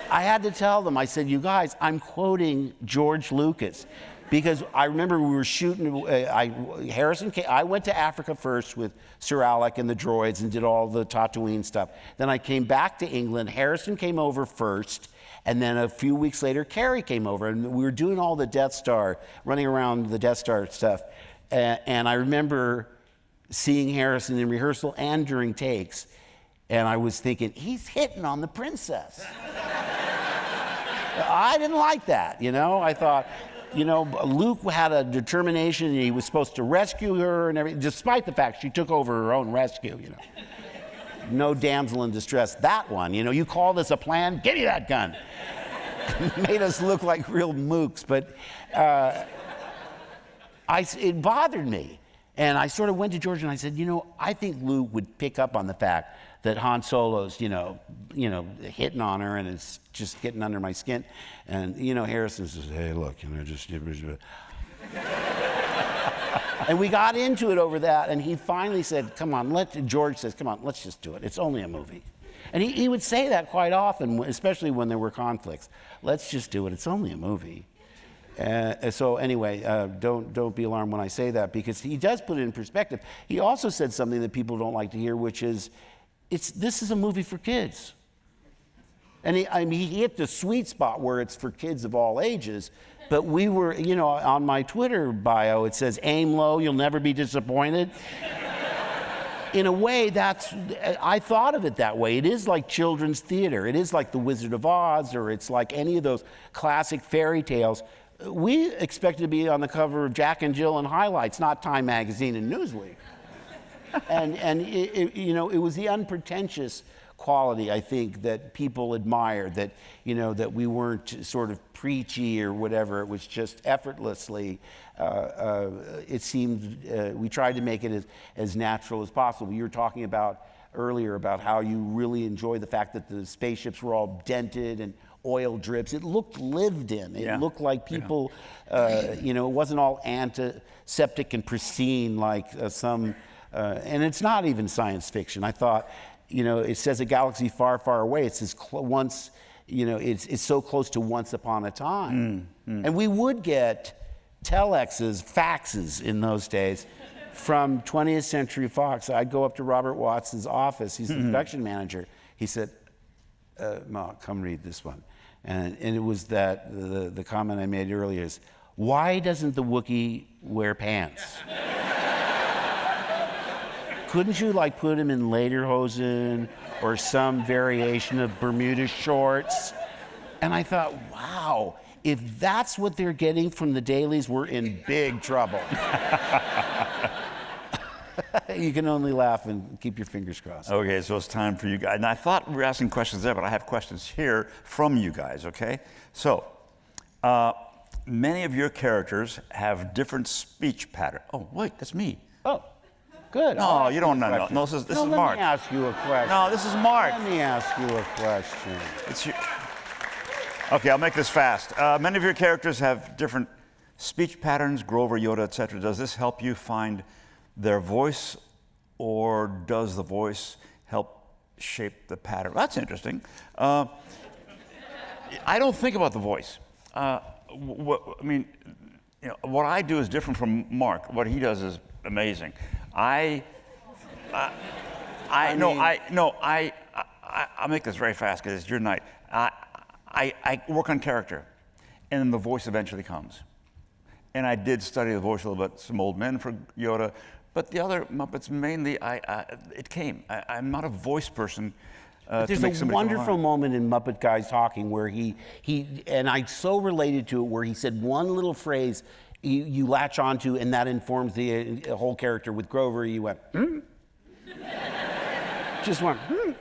I had to tell them, I said, you guys, I'm quoting George Lucas. Because I remember we were shooting, I went to Africa first with Sir Alec and the droids and did all the Tatooine stuff. Then I came back to England. Harrison came over first, and then a few weeks later, Carrie came over, and we were doing all the Death Star, running around the Death Star stuff. And I remember seeing Harrison in rehearsal and during takes, and I was thinking, he's hitting on the princess. I didn't like that, you know? I thought, you know, Luke had a determination and he was supposed to rescue her and everything, despite the fact she took over her own rescue, you know. No damsel in distress, that one, you know, you call this a plan? Give me that gun. Made us look like real mooks, but it bothered me. And I sort of went to George and I said, you know, I think Luke would pick up on the fact that Han Solo's, you know, hitting on her and it's just getting under my skin. And, you know, Harrison says, hey, look, you know, just... And we got into it over that, and he finally said, come on, George says, come on, let's just do it. It's only a movie. And he would say that quite often, especially when there were conflicts. Let's just do it. It's only a movie. So anyway, don't be alarmed when I say that, because he does put it in perspective. He also said something that people don't like to hear, which is, this is a movie for kids. And he hit the sweet spot where it's for kids of all ages. But we were, you know, on my Twitter bio, it says, aim low, you'll never be disappointed. In a way, I thought of it that way. It is like children's theater. It is like The Wizard of Oz, or it's like any of those classic fairy tales. We expected to be on the cover of Jack and Jill and Highlights, not Time Magazine and Newsweek. And it was the unpretentious quality, I think, that people admired, that, you know, that we weren't sort of preachy or whatever. It was just effortlessly, it seemed, we tried to make it as natural as possible. You were talking about earlier about how you really enjoy the fact that the spaceships were all dented and oil drips. It looked lived in. It looked like people, you know, it wasn't all antiseptic and pristine like and it's not even science fiction. I thought, you know, it says a galaxy far, far away. It's as once, you know, it's so close to once upon a time. And we would get telexes, faxes in those days from 20th Century Fox. I'd go up to Robert Watts's office. He's the production manager. He said, Ma, come read this one. And it was that, the comment I made earlier is, why doesn't the Wookiee wear pants? Couldn't you like put him in lederhosen or some variation of Bermuda shorts? And I thought, wow, if that's what they're getting from the dailies, we're in big trouble. You can only laugh and keep your fingers crossed. Okay, so it's time for you guys. And I thought we were asking questions there, but I have questions here from you guys, okay? So, many of your characters have different speech patterns. Oh, wait, that's me. Oh, good. No, you don't know. No, this is Mark. Let me ask you a question. No, this is Mark. Let me ask you a question. It's you. Okay, I'll make this fast. Many of your characters have different speech patterns, Grover, Yoda, etc. Does this help you find their voice, or does the voice help shape the pattern? That's interesting. I don't think about the voice. I mean, you know, what I do is different from Mark. What he does is amazing. I'll make this very fast because it's your night. I work on character, and then the voice eventually comes. And I did study the voice a little bit, some old men for Yoda, but the other Muppets mainly, it came. I'm not a voice person. There's make a somebody go wonderful on. moment in Muppet Guys Talking where he and I so related to it, where he said one little phrase you latch onto, and that informs the whole character. With Grover, you went, hmm? Just went, hmm.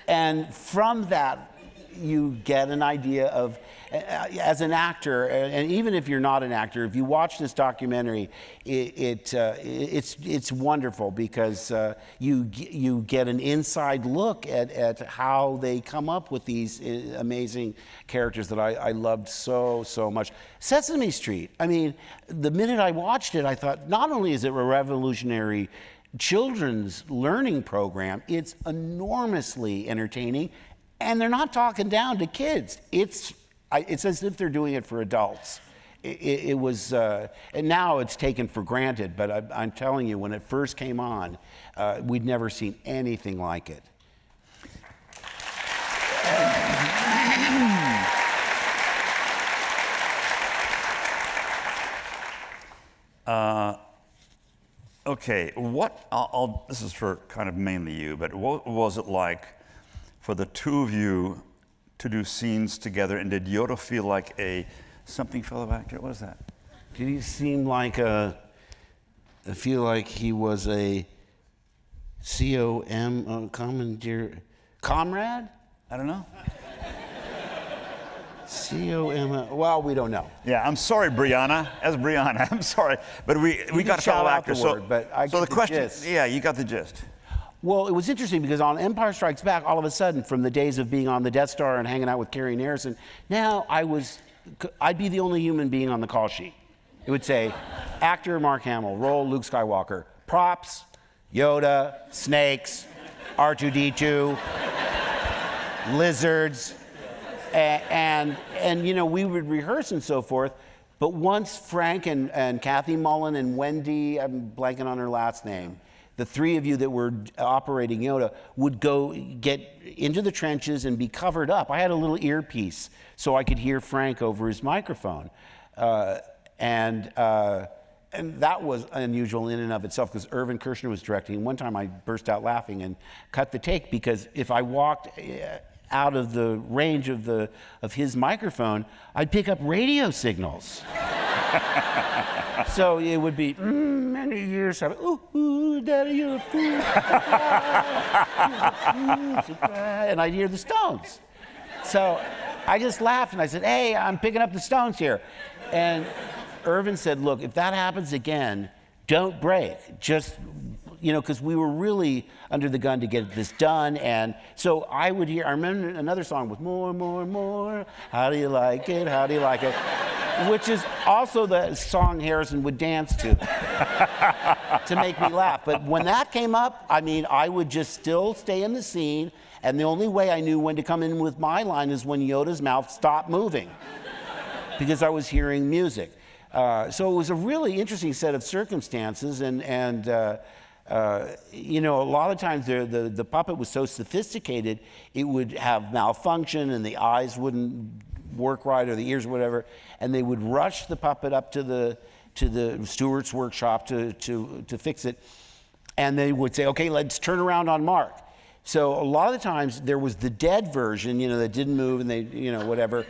And from that, you get an idea of, as an actor, and even if you're not an actor, if you watch this documentary, it's wonderful, because you get an inside look at how they come up with these amazing characters that I loved so much. Sesame Street. I mean, the minute I watched it, I thought, not only is it a revolutionary children's learning program, it's enormously entertaining, and they're not talking down to kids. It's as if they're doing it for adults. It was, and now it's taken for granted, but I'm telling you, when it first came on, we'd never seen anything like it. Okay, this is for kind of mainly you, but what was it like for the two of you to do scenes together, and did Yoda feel like a something fellow actor? What was that? Did he seem like I feel like he was a comrade? I don't know. Well, we don't know. Yeah, I'm sorry, Brianna. As Brianna, I'm sorry, but we got a fellow actor. But I get the question, gist. yeah, you got the gist. Well, it was interesting because on Empire Strikes Back, all of a sudden, from the days of being on the Death Star and hanging out with Carrie and Harrison, now I'd be the only human being on the call sheet. It would say, actor Mark Hamill, role Luke Skywalker, props, Yoda, snakes, R2-D2, lizards, and we would rehearse and so forth. But once Frank and Kathy Mullen and Wendy, I'm blanking on her last name, the three of you that were operating Yoda would go get into the trenches and be covered up. I had a little earpiece so I could hear Frank over his microphone. And that was unusual in and of itself, because Irvin Kershner was directing. One time I burst out laughing and cut the take, because if I walked out of the range of his microphone, I'd pick up radio signals. So it would be many years. Ooh, Daddy, you're a fool. And I'd hear the Stones. So I just laughed and I said, "Hey, I'm picking up the Stones here." And Irvin said, "Look, if that happens again, don't break. Just, because we were really under the gun to get this done." And so I remember another song with more, how do you like it, how do you like it? Which is also the song Harrison would dance to make me laugh. But when that came up, I would just still stay in the scene, and the only way I knew when to come in with my line is when Yoda's mouth stopped moving, because I was hearing music. So it was a really interesting set of circumstances, and a lot of times the puppet was so sophisticated, it would have malfunction, and the eyes wouldn't work right, or the ears or whatever, and they would rush the puppet up to the steward's workshop to fix it, and they would say, "Okay, let's turn around on Mark." So a lot of the times there was the dead version, that didn't move, and they, whatever.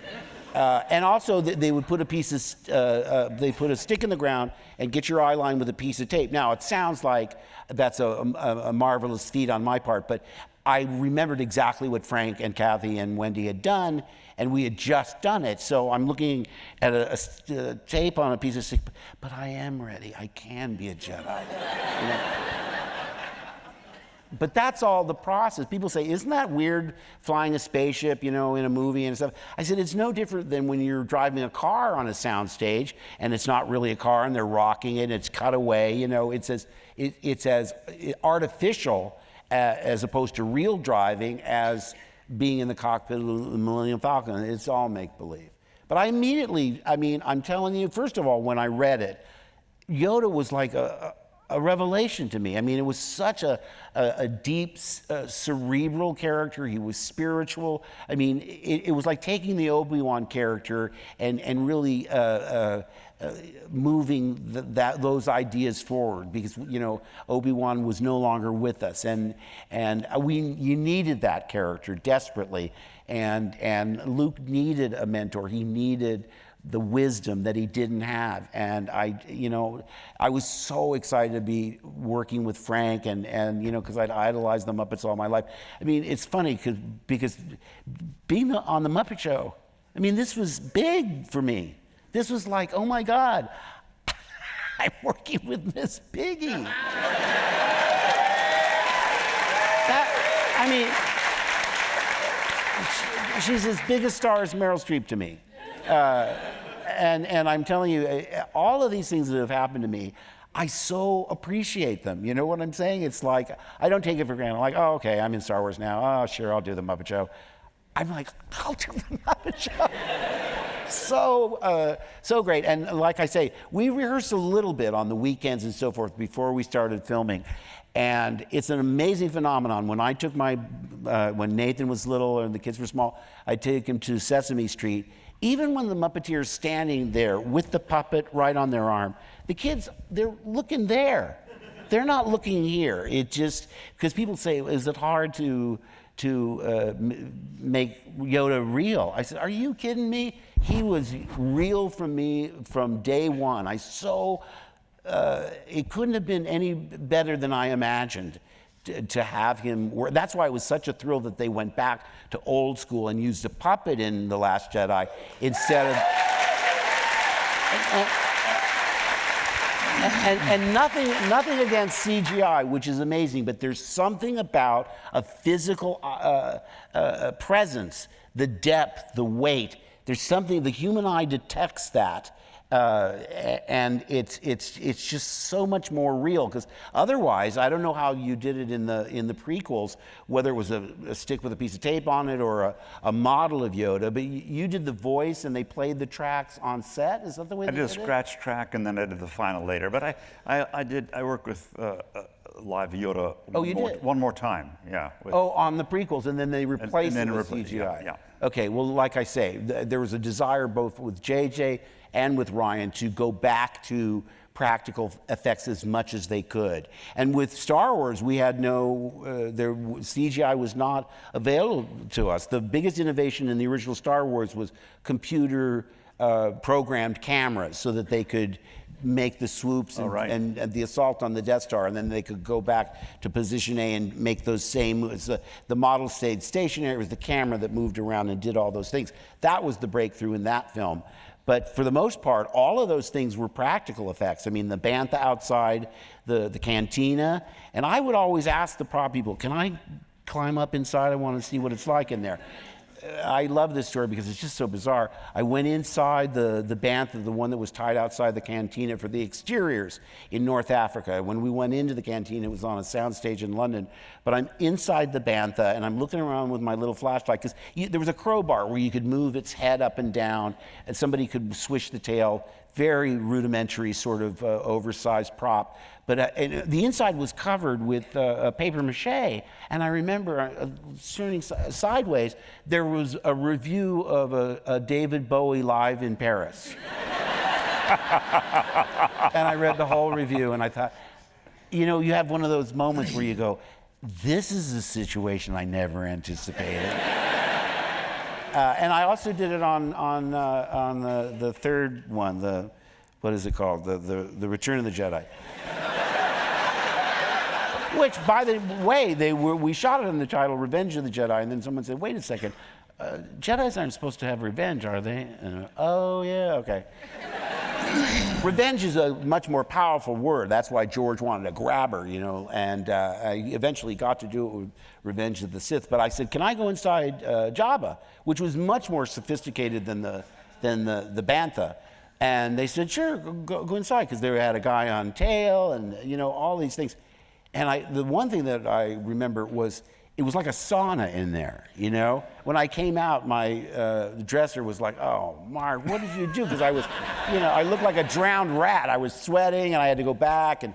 And also they would put they put a stick in the ground and get your eye line with a piece of tape. Now, it sounds like that's a marvelous feat on my part, but I remembered exactly what Frank and Kathy and Wendy had done, and we had just done it. So I'm looking at a tape on a piece of stick, but I am ready. I can be a Jedi. But that's all the process. People say, "Isn't that weird flying a spaceship, in a movie and stuff?" I said, it's no different than when you're driving a car on a soundstage and it's not really a car and they're rocking it and it's cut away. It's as artificial as opposed to real driving as being in the cockpit of the Millennium Falcon. It's all make-believe. But I immediately, I'm telling you, first of all, when I read it, Yoda was like a revelation to me. I mean, it was such a deep, cerebral character. He was spiritual. I mean, it was like taking the Obi-Wan character and really moving those ideas forward, because Obi-Wan was no longer with us, and you needed that character desperately, and Luke needed a mentor. He needed the wisdom that he didn't have, and I was so excited to be working with Frank, and because I'd idolized the Muppets all my life. I mean, it's funny because being on the Muppet Show, I mean, this was big for me. This was like, oh my God, I'm working with Miss Piggy. She's as big a star as Meryl Streep to me. And I'm telling you, all of these things that have happened to me, I so appreciate them. You know what I'm saying? It's like, I don't take it for granted. I'm like, oh, okay, I'm in Star Wars now. Oh, sure, I'll do the Muppet Show. I'm like, I'll do the Muppet Show. So great. And like I say, we rehearsed a little bit on the weekends and so forth before we started filming. And it's an amazing phenomenon. When I took when Nathan was little and the kids were small, I'd take him to Sesame Street. Even when the Muppeteer's standing there with the puppet right on their arm, the kids, they're looking there. They're not looking here. It just, because people say, is it hard to make Yoda real? I said, are you kidding me? He was real for me from day one. It couldn't have been any better than I imagined to have him work. That's why it was such a thrill that they went back to old school and used a puppet in The Last Jedi instead of... And nothing against CGI, which is amazing, but there's something about a physical presence, the depth, the weight. There's something, the human eye detects that. And it's just so much more real, because otherwise, I don't know how you did it in the prequels, whether it was a stick with a piece of tape on it or a model of Yoda, but you did the voice and they played the tracks on set. Is that the way I did a scratch track and then I did the final later. But I worked with live Yoda one more time. Yeah. On the prequels, and then they replaced it with CGI. Yeah. Okay. Well, like I say, there was a desire both with JJ and with Ryan to go back to practical effects as much as they could. And with Star Wars, we had CGI was not available to us. The biggest innovation in the original Star Wars was computer programmed cameras, so that they could make the swoops and the assault on the Death Star, and then they could go back to position A and make those same moves. The model stayed stationary. It was the camera that moved around and did all those things. That was the breakthrough in that film. But for the most part, all of those things were practical effects. I mean, the bantha outside, the cantina. And I would always ask the prop people, can I climb up inside? I want to see what it's like in there. I love this story because it's just so bizarre. I went inside the bantha, the one that was tied outside the cantina for the exteriors in North Africa. When we went into the cantina, it was on a soundstage in London. But I'm inside the bantha, and I'm looking around with my little flashlight, because there was a crowbar where you could move its head up and down, and somebody could swish the tail. Very rudimentary, sort of oversized prop. But the inside was covered with paper mache. And I remember turning sideways, there was a review of a David Bowie live in Paris. And I read the whole review, and I thought, you have one of those moments where you go, this is a situation I never anticipated. And I also did it on the third one, what is it called? The Return of the Jedi. Which, by the way, we shot it in the title Revenge of the Jedi, and then someone said, wait a second, Jedis aren't supposed to have revenge, are they? And oh yeah, okay. Revenge is a much more powerful word. That's why George wanted to grab her, and I eventually got to do it with Revenge of the Sith. But I said, can I go inside Jabba, which was much more sophisticated than the bantha? And they said, sure, go inside, because they had a guy on tail and, all these things. And the one thing that I remember was, it was like a sauna in there, When I came out, my dresser was like, oh, Mark, what did you do? Because I was, I looked like a drowned rat. I was sweating, and I had to go back. And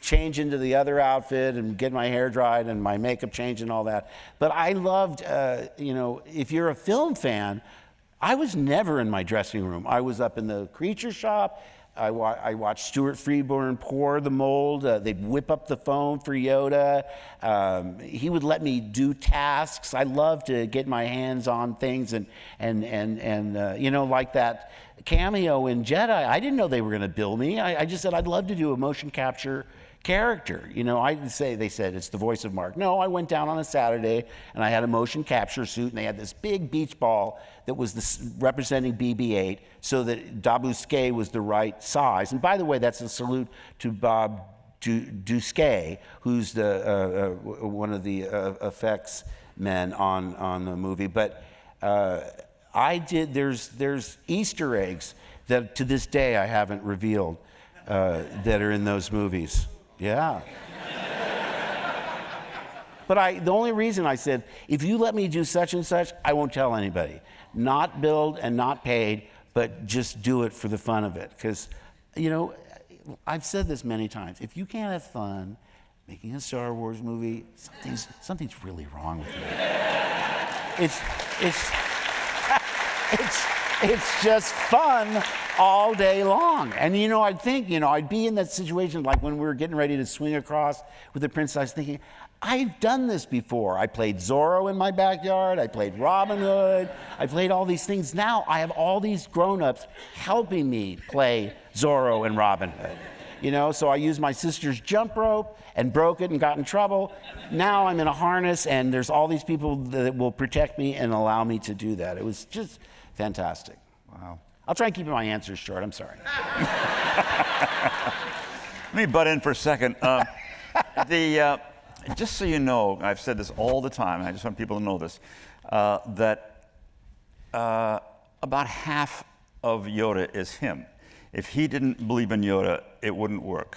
change into the other outfit and get my hair dried and my makeup changed and all that. But I loved, if you're a film fan, I was never in my dressing room. I was up in the creature shop. I watched Stuart Freeburn pour the mold. They'd whip up the foam for Yoda. He would let me do tasks. I love to get my hands on things and like that cameo in Jedi. I didn't know they were going to bill me. I just said I'd love to do a motion capture character. They said it's the voice of Mark. No, I went down on a Saturday and I had a motion capture suit, and they had this big beach ball that was representing BB-8, so that Dabusque was the right size. And by the way, that's a salute to Bob Dusque, who's the one of the effects men on the movie. But there's Easter eggs that to this day I haven't revealed that are in those movies. Yeah. But the only reason I said, if you let me do such and such, I won't tell anybody. Not billed and not paid, but just do it for the fun of it. Because, I've said this many times. If you can't have fun making a Star Wars movie, something's really wrong with you. It's just fun all day long. And I'd think, I'd be in that situation like when we were getting ready to swing across with the princess. I was thinking, I've done this before. I played Zorro in my backyard. I played Robin Hood. I played all these things. Now I have all these grown-ups helping me play Zorro and Robin Hood. So I used my sister's jump rope and broke it and got in trouble. Now I'm in a harness, and there's all these people that will protect me and allow me to do that. It was just fantastic. Wow. I'll try and keep my answers short. I'm sorry. Let me butt in for a second. Just so you know, I've said this all the time, and I just want people to know this, that about half of Yoda is him. If he didn't believe in Yoda, it wouldn't work.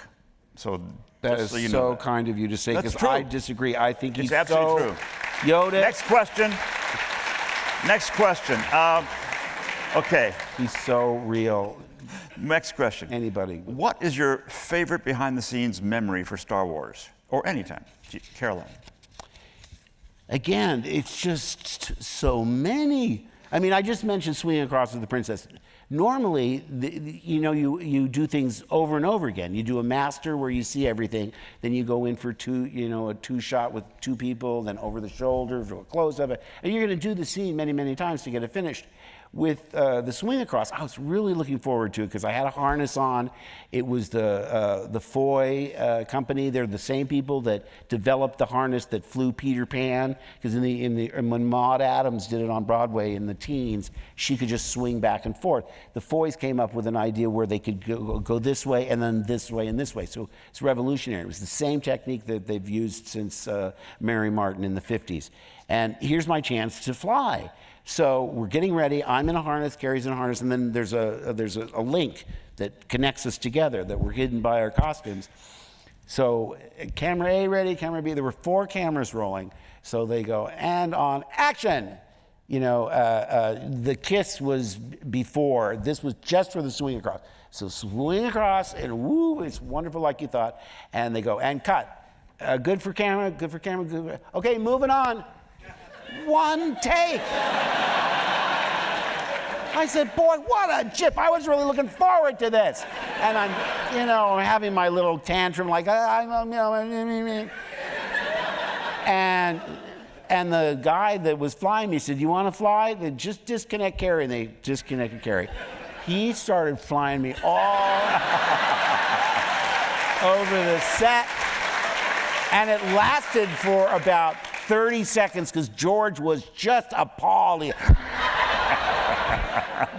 So that is so kind of you to say, because I disagree. I think he's absolutely true. Yoda. Next question. Okay. He's so real. Next question. Anybody. What is your favorite behind-the-scenes memory for Star Wars? Or anytime. Caroline. Again, it's just so many. I mean, I just mentioned swinging across with the princess. Normally, you do things over and over again. You do a master where you see everything, then you go in for a two-shot with two people, then over the shoulder for a close-up, and you're going to do the scene many, many times to get it finished. With the swing across, I was really looking forward to it because I had a harness on. It was the Foy company. They're the same people that developed the harness that flew Peter Pan. Because when Maude Adams did it on Broadway in the teens, she could just swing back and forth. The Foys came up with an idea where they could go this way and then this way and this way. So it's revolutionary. It was the same technique that they've used since Mary Martin in the 50s. And here's my chance to fly. So we're getting ready. I'm in a harness, Carrie's in a harness, and then there's a link that connects us together that we're hidden by our costumes. So camera A ready, camera B. There were 4 cameras rolling. So they go, and on action. The kiss was before. This was just for the swing across. So swing across, and woo, it's wonderful like you thought. And they go, and cut. Good for camera, good for camera, good. Okay, moving on. One take. I said, boy, what a jip. I was really looking forward to this. And I'm having my little tantrum like, and the guy that was flying me said, you want to fly? They just disconnect Carrie. And they disconnected Carrie. He started flying me all over the set. And it lasted for about 30 seconds because George was just appalled.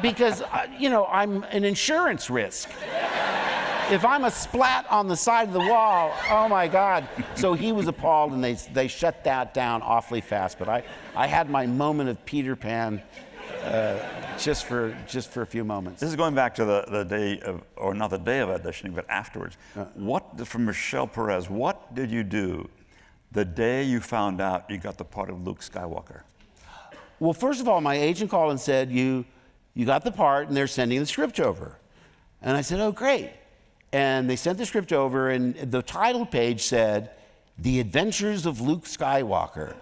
Because, I'm an insurance risk. If I'm a splat on the side of the wall, oh my God. So he was appalled, and they shut that down awfully fast. But I had my moment of Peter Pan just for a few moments. This is going back to the day of, or not the day of auditioning, but afterwards. From Michelle Perez, what did you do the day you found out you got the part of Luke Skywalker? Well, first of all, my agent called and said, you got the part, and they're sending the script over. And I said, oh, great. And they sent the script over, and the title page said, "The Adventures of Luke Skywalker,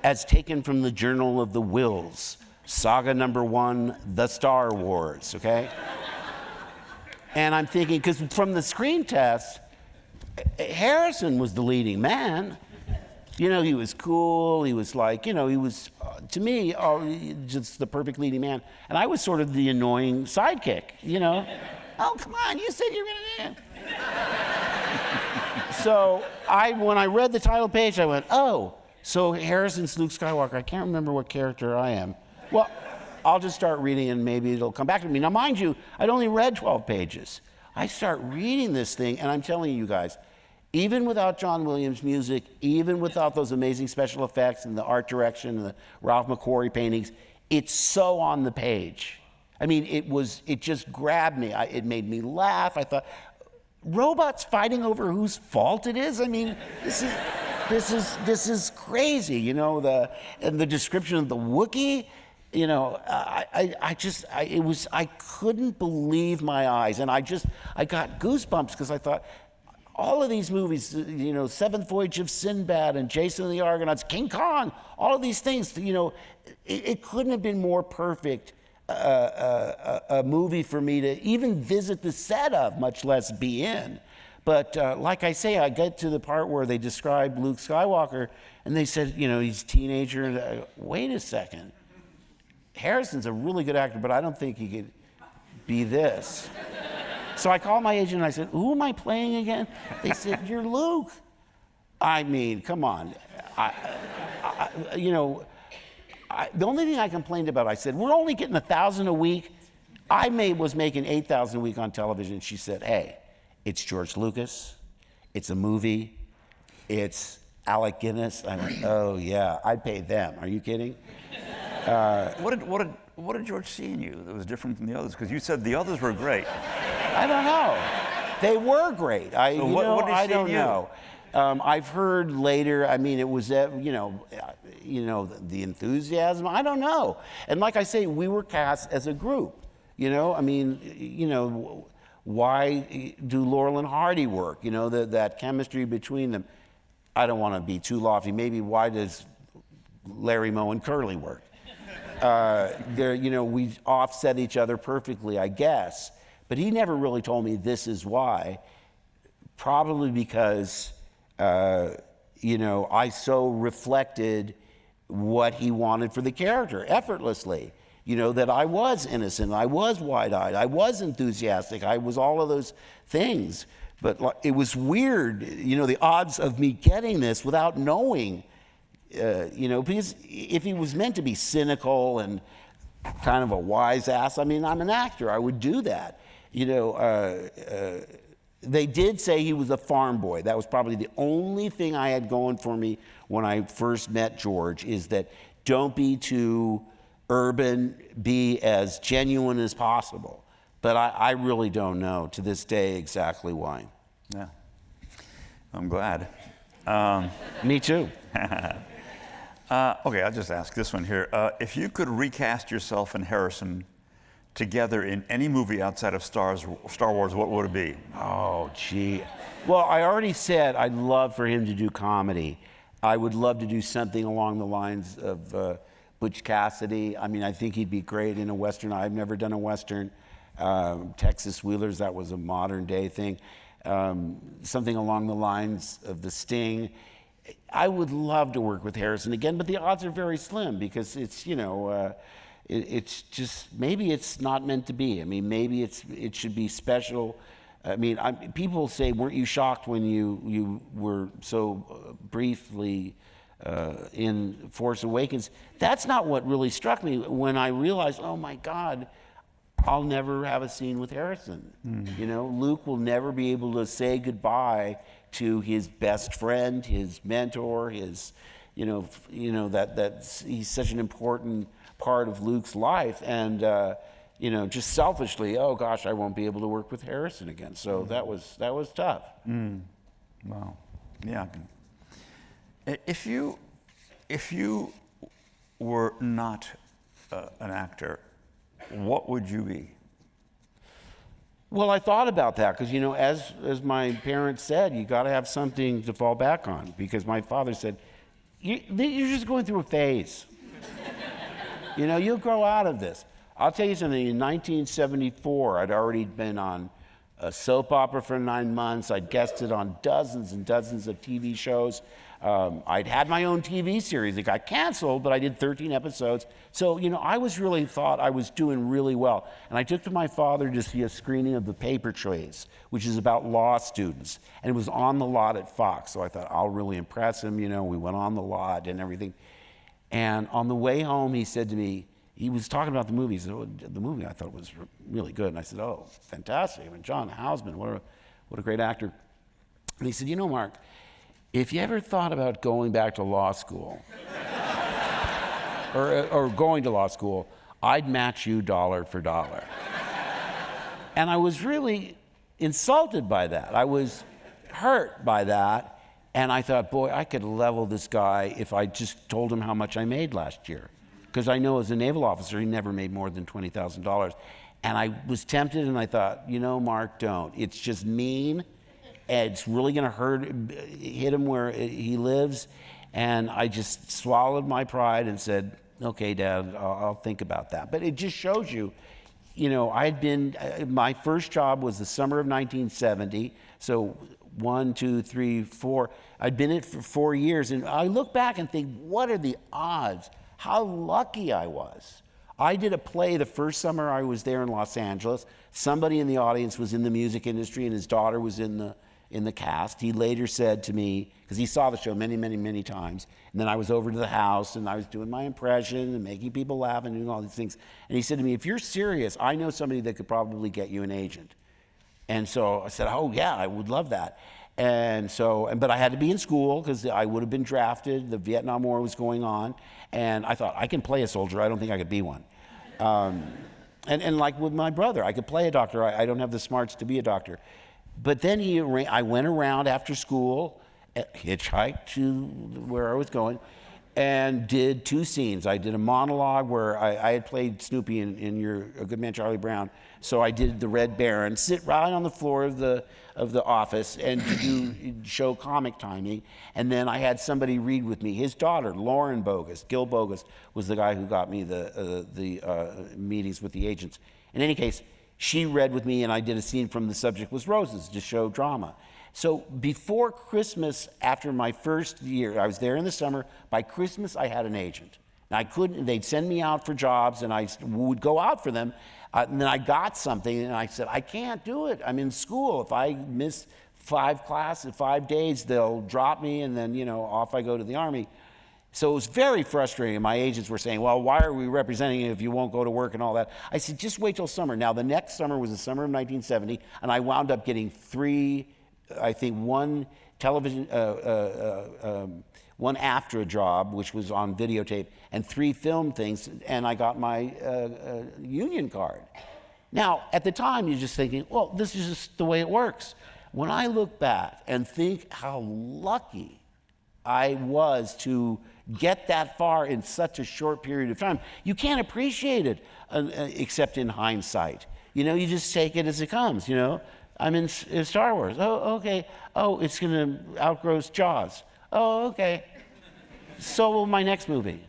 as taken from the Journal of the Wills, Saga #1, The Star Wars," okay? And I'm thinking, because from the screen test, Harrison was the leading man. You know, he was cool, he was like, you know, he was, to me, just the perfect leading man. And I was sort of the annoying sidekick, you know? Oh, come on, you said you were gonna do it. So when I read the title page, I went, oh, so Harrison's Luke Skywalker. I can't remember what character I am. Well, I'll just start reading and maybe it'll come back to me. Now, mind you, I'd only read 12 pages. I start reading this thing, and I'm telling you guys, even without John Williams' music, even without those amazing special effects and the art direction and the Ralph McQuarrie paintings, it's so on the page. I mean, it just grabbed me. It made me laugh. I thought, robots fighting over whose fault it is? I mean, this is crazy, you know, and the description of the Wookiee, you know, I couldn't believe my eyes. And I got goosebumps because I thought, all of these movies, you know, Seventh Voyage of Sinbad and Jason and the Argonauts, King Kong, all of these things, you know, it couldn't have been more perfect a movie for me to even visit the set of, much less be in. But like I say, I get to the part where they describe Luke Skywalker, and they said, you know, he's a teenager. And I go, wait a second. Harrison's a really good actor, but I don't think he could be this. So I called my agent and I said, who am I playing again? They said, you're Luke. I mean, come on. The only thing I complained about, I said, we're only getting $1,000 a week. I was making $8,000 a week on television. She said, hey, it's George Lucas. It's a movie. It's Alec Guinness. I went, oh yeah, I'd pay them. Are you kidding? What did George see in you that was different from the others? Because you said the others were great. I don't know. They were great. What did he I see in don't you? know. I've heard later. I mean, it was the enthusiasm. I don't know. And like I say, we were cast as a group. You know, I mean, you know, why do Laurel and Hardy work? You know, that chemistry between them. I don't want to be too lofty. Maybe why does Larry Moe and Curly work? You know, we offset each other perfectly, I guess. But he never really told me this is why. Probably because, you know, I so reflected what he wanted for the character effortlessly. You know, that I was innocent, I was wide-eyed, I was enthusiastic, I was all of those things. But it was weird, you know, the odds of me getting this without knowing. You know, because if he was meant to be cynical and kind of a wise ass, I mean, I'm an actor, I would do that. You know, they did say he was a farm boy. That was probably the only thing I had going for me when I first met George, is that don't be too urban, be as genuine as possible. But I really don't know to this day exactly why. Yeah, I'm glad. Me too. Okay, I'll just ask this one here. If you could recast yourself and Harrison together in any movie outside of Star Wars, what would it be? Oh, gee. Well, I already said I'd love for him to do comedy. I would love to do something along the lines of Butch Cassidy. I mean, I think he'd be great in a Western. I've never done a Western. Texas Wheelers, that was a modern day thing. Something along the lines of The Sting. I would love to work with Harrison again, but the odds are very slim because it's, you know, it's just, maybe it's not meant to be. I mean, maybe it should be special. I mean, people say, weren't you shocked when you were so briefly in Force Awakens? That's not what really struck me when I realized, oh my God, I'll never have a scene with Harrison. You know, Luke will never be able to say goodbye to his best friend, his mentor, his, you know that he's such an important part of Luke's life, and you know, just selfishly, oh gosh, I won't be able to work with Harrison again. So that was tough. Wow. Yeah. If you were not an actor, what would you be? Well, I thought about that because, you know, as my parents said, you got to have something to fall back on. Because my father said, you're just going through a phase. You know, you'll grow out of this. I'll tell you something. In 1974, I'd already been on a soap opera for 9 months. I'd guested on dozens and dozens of TV shows. I'd had my own TV series. It got canceled, but I did 13 episodes. So, you know, I was really thought I was doing really well. And I took to my father to see a screening of The Paper Trace, which is about law students. And it was on the lot at Fox. So I thought, I'll really impress him. You know, we went on the lot and everything. And on the way home, he said to me, he was talking about the movie. He said, oh, the movie I thought was really good. And I said, oh, fantastic. I mean, John Houseman, what a great actor. And he said, you know, Mark, if you ever thought about going back to law school, or going to law school, I'd match you dollar for dollar. And I was really insulted by that. I was hurt by that. And I thought, boy, I could level this guy if I just told him how much I made last year. Because I know as a naval officer, he never made more than $20,000. And I was tempted, and I thought, you know, Mark, don't. It's just mean. It's really going to hit him where he lives. And I just swallowed my pride and said, okay, Dad, I'll think about that. But it just shows you, you know, my first job was the summer of 1970. So 1, 2, 3, 4. I'd been in it for 4 years. And I look back and think, what are the odds? How lucky I was. I did a play the first summer I was there in Los Angeles. Somebody in the audience was in the music industry, and his daughter was in the cast. He later said to me, because he saw the show many, many, many times, and then I was over to the house, and I was doing my impression and making people laugh and doing all these things. And he said to me, if you're serious, I know somebody that could probably get you an agent. And so I said, oh, yeah, I would love that. And so, but I had to be in school because I would have been drafted. The Vietnam War was going on. And I thought, I can play a soldier. I don't think I could be one. And like with my brother, I could play a doctor. I don't have the smarts to be a doctor. But then I went around after school, hitchhiked to where I was going, and did 2 scenes. I did a monologue where I had played Snoopy in A Good Man, Charlie Brown. So I did the Red Baron, sit right on the floor of the office and show comic timing. And then I had somebody read with me. His daughter, Lauren Bogus, Gil Bogus, was the guy who got me the meetings with the agents. In any case, she read with me, and I did a scene from The Subject Was Roses to show drama. So before Christmas, after my first year, I was there in the summer. By Christmas, I had an agent. And they'd send me out for jobs, and I would go out for them. And then I got something, and I said, I can't do it. I'm in school. If I miss 5 classes, 5 days, they'll drop me, and then, you know, off I go to the Army. So it was very frustrating. My agents were saying, well, why are we representing you if you won't go to work and all that? I said, just wait till summer. Now, the next summer was the summer of 1970, and I wound up getting 1 television, one AFTRA job, which was on videotape, and 3 film things, and I got my union card. Now, at the time, you're just thinking, well, this is just the way it works. When I look back and think how lucky I was to get that far in such a short period of time, you can't appreciate it except in hindsight. You know, you just take it as it comes, you know. I'm in Star Wars. Oh, okay. Oh, it's going to outgrow Jaws. Oh, okay. So will my next movie.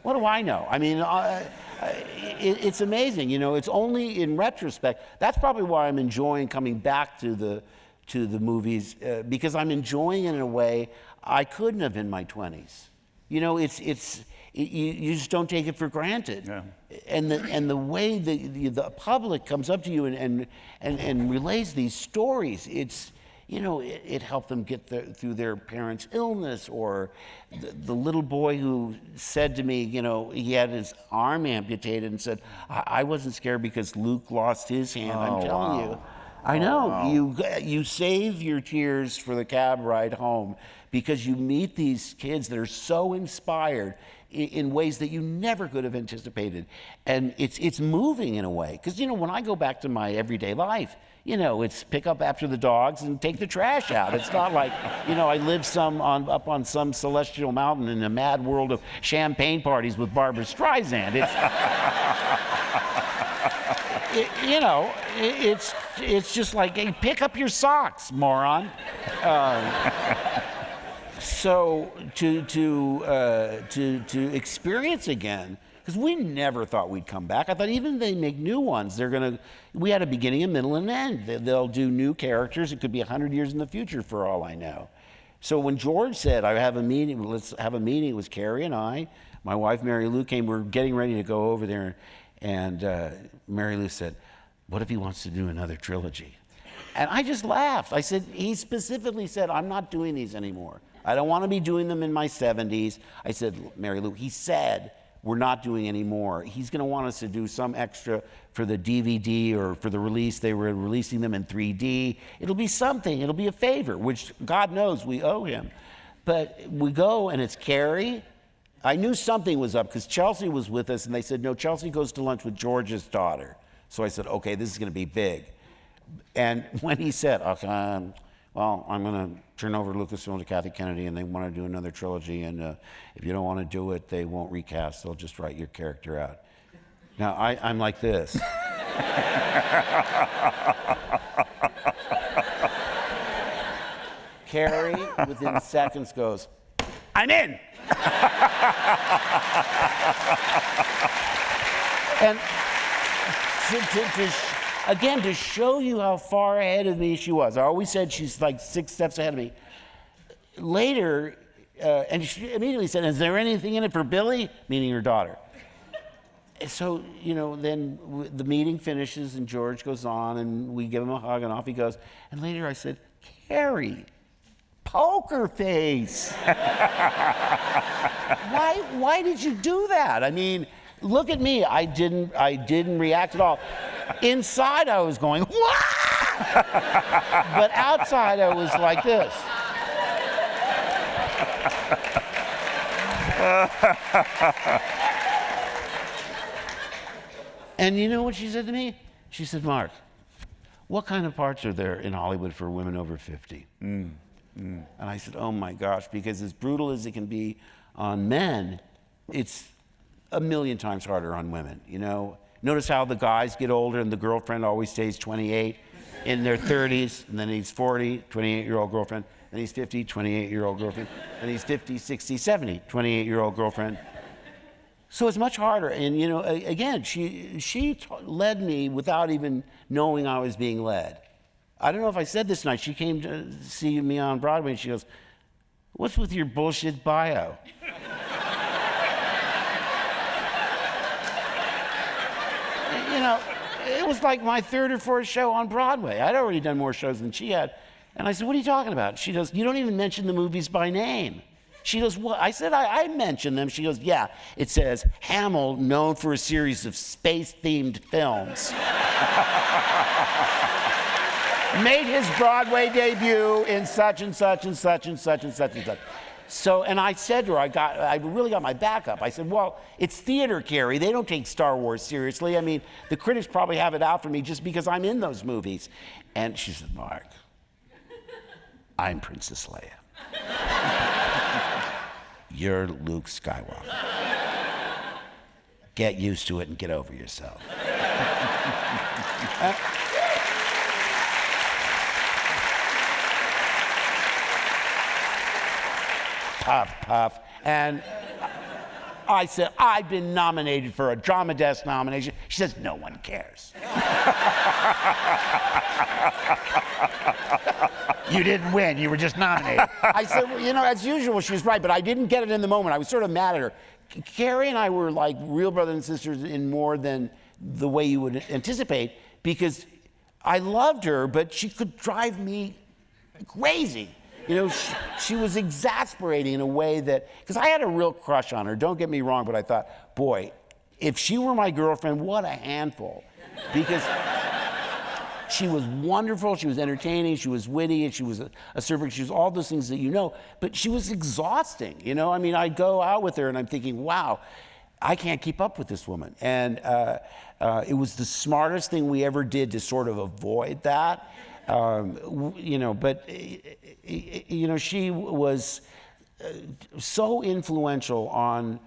What do I know? I mean, it's amazing. You know, it's only in retrospect. That's probably why I'm enjoying coming back to the movies, because I'm enjoying it in a way I couldn't have in my 20s. You know, you just don't take it for granted. Yeah. And the way the public comes up to you and relays these stories, it's, you know, it helped them get through their parents' illness, or the little boy who said to me, you know, he had his arm amputated and said, I wasn't scared because Luke lost his hand. I'm telling you. I know. Wow. You save your tears for the cab ride home because you meet these kids that are so inspired in ways that you never could have anticipated. And it's moving in a way. Because, you know, when I go back to my everyday life, you know, it's pick up after the dogs and take the trash out. It's not like, you know, I live up on some celestial mountain in a mad world of champagne parties with Barbra Streisand. It's it's just like, hey, pick up your socks, moron. So to experience again, because we never thought we'd come back. I thought even if they make new ones, we had a beginning, a middle, and an end. They'll do new characters. It could be 100 years in the future for all I know. So when George said, I have a meeting, let's have a meeting, it was Carrie and I, my wife Mary Lou came, we're getting ready to go over there, and Mary Lou said, what if he wants to do another trilogy? And I just laughed. I said, he specifically said, I'm not doing these anymore. I don't want to be doing them in my 70s. I said, Mary Lou, he said, we're not doing any more. He's going to want us to do some extra for the DVD or for the release. They were releasing them in 3D. It'll be something. It'll be a favor, which God knows we owe him. But we go, and it's Carrie. I knew something was up because Chelsea was with us, and they said, no, Chelsea goes to lunch with George's daughter. So I said, okay, this is going to be big. And when he said, okay, well, I'm going to turn over Lucasfilm to Kathy Kennedy, and they want to do another trilogy, and if you don't want to do it, they won't recast. They'll just write your character out. Now, I'm like this. Carrie, within seconds, goes, I'm in! And again, to show you how far ahead of me she was. I always said she's like 6 steps ahead of me. Later, and she immediately said, is there anything in it for Billy? Meaning her daughter. So, then the meeting finishes and George goes on and we give him a hug and off he goes. And later I said, Carrie, poker face. Why did you do that? I mean, look at me. I didn't react at all. Inside I was going, wah! But outside I was like this. And you know what she said to me? She said, Mark, what kind of parts are there in Hollywood for women over 50? And I said, oh my gosh, because as brutal as it can be on men, it's a million times harder on women, Notice how the guys get older and the girlfriend always stays 28 in their 30s, and then he's 40, 28-year-old girlfriend, then he's 50, 28-year-old girlfriend, then he's 50, 60, 70, 28-year-old girlfriend. So it's much harder. And, again, she led me without even knowing I was being led. I don't know if I said this night. She came to see me on Broadway, and she goes, what's with your bullshit bio? It was like my 3rd or 4th show on Broadway. I'd already done more shows than she had. And I said, what are you talking about? She goes, you don't even mention the movies by name. She goes, what? I said, I mentioned them. She goes, yeah. It says, Hamill, known for a series of space-themed films. Made his Broadway debut in such and such and such and such and such and such. So, and I said to her, I really got my back up. I said, well, it's theater, Carrie. They don't take Star Wars seriously. I mean, the critics probably have it out for me just because I'm in those movies. And she said, Mark, I'm Princess Leia. You're Luke Skywalker. Get used to it and get over yourself. Puff. And I said, I've been nominated for a Drama Desk nomination. She says, no one cares. You didn't win, you were just nominated. I said, well, as usual, she was right, but I didn't get it in the moment. I was sort of mad at her. Carrie and I were like real brothers and sisters in more than the way you would anticipate, because I loved her, but she could drive me crazy. She was exasperating in a way that, because I had a real crush on her, don't get me wrong, but I thought, boy, if she were my girlfriend, what a handful. Because she was wonderful, she was entertaining, she was witty, and she was a server, she was all those things that but she was exhausting, I mean, I'd go out with her and I'm thinking, wow, I can't keep up with this woman. And it was the smartest thing we ever did to sort of avoid that. But she was so influential on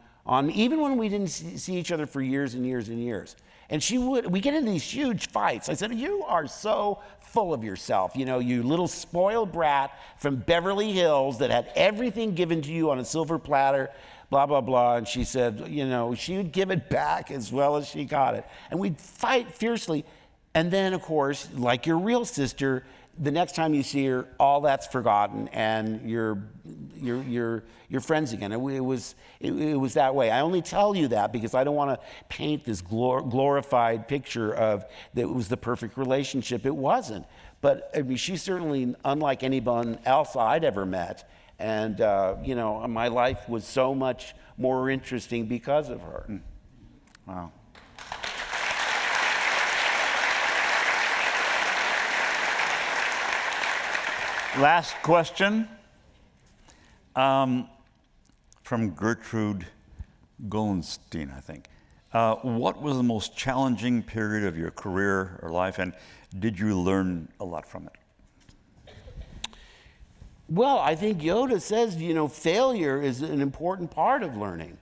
even when we didn't see each other for years and years and years. And we get into these huge fights. I said, you are so full of yourself. You know, you little spoiled brat from Beverly Hills that had everything given to you on a silver platter, blah, blah, blah. And she said, you know, she would give it back as well as she got it. And we'd fight fiercely. And then, of course, like your real sister, the next time you see her, all that's forgotten, and you're friends again. It was that way. I only tell you that because I don't want to paint this glorified picture of that it was the perfect relationship. It wasn't. But I mean, she's certainly unlike anyone else I'd ever met, and you know, my life was so much more interesting because of her. Wow. Last question from Gertrude Golenstein, I think. What was the most challenging period of your career or life, and did you learn a lot from it? Well, I think Yoda says, you know, failure is an important part of learning.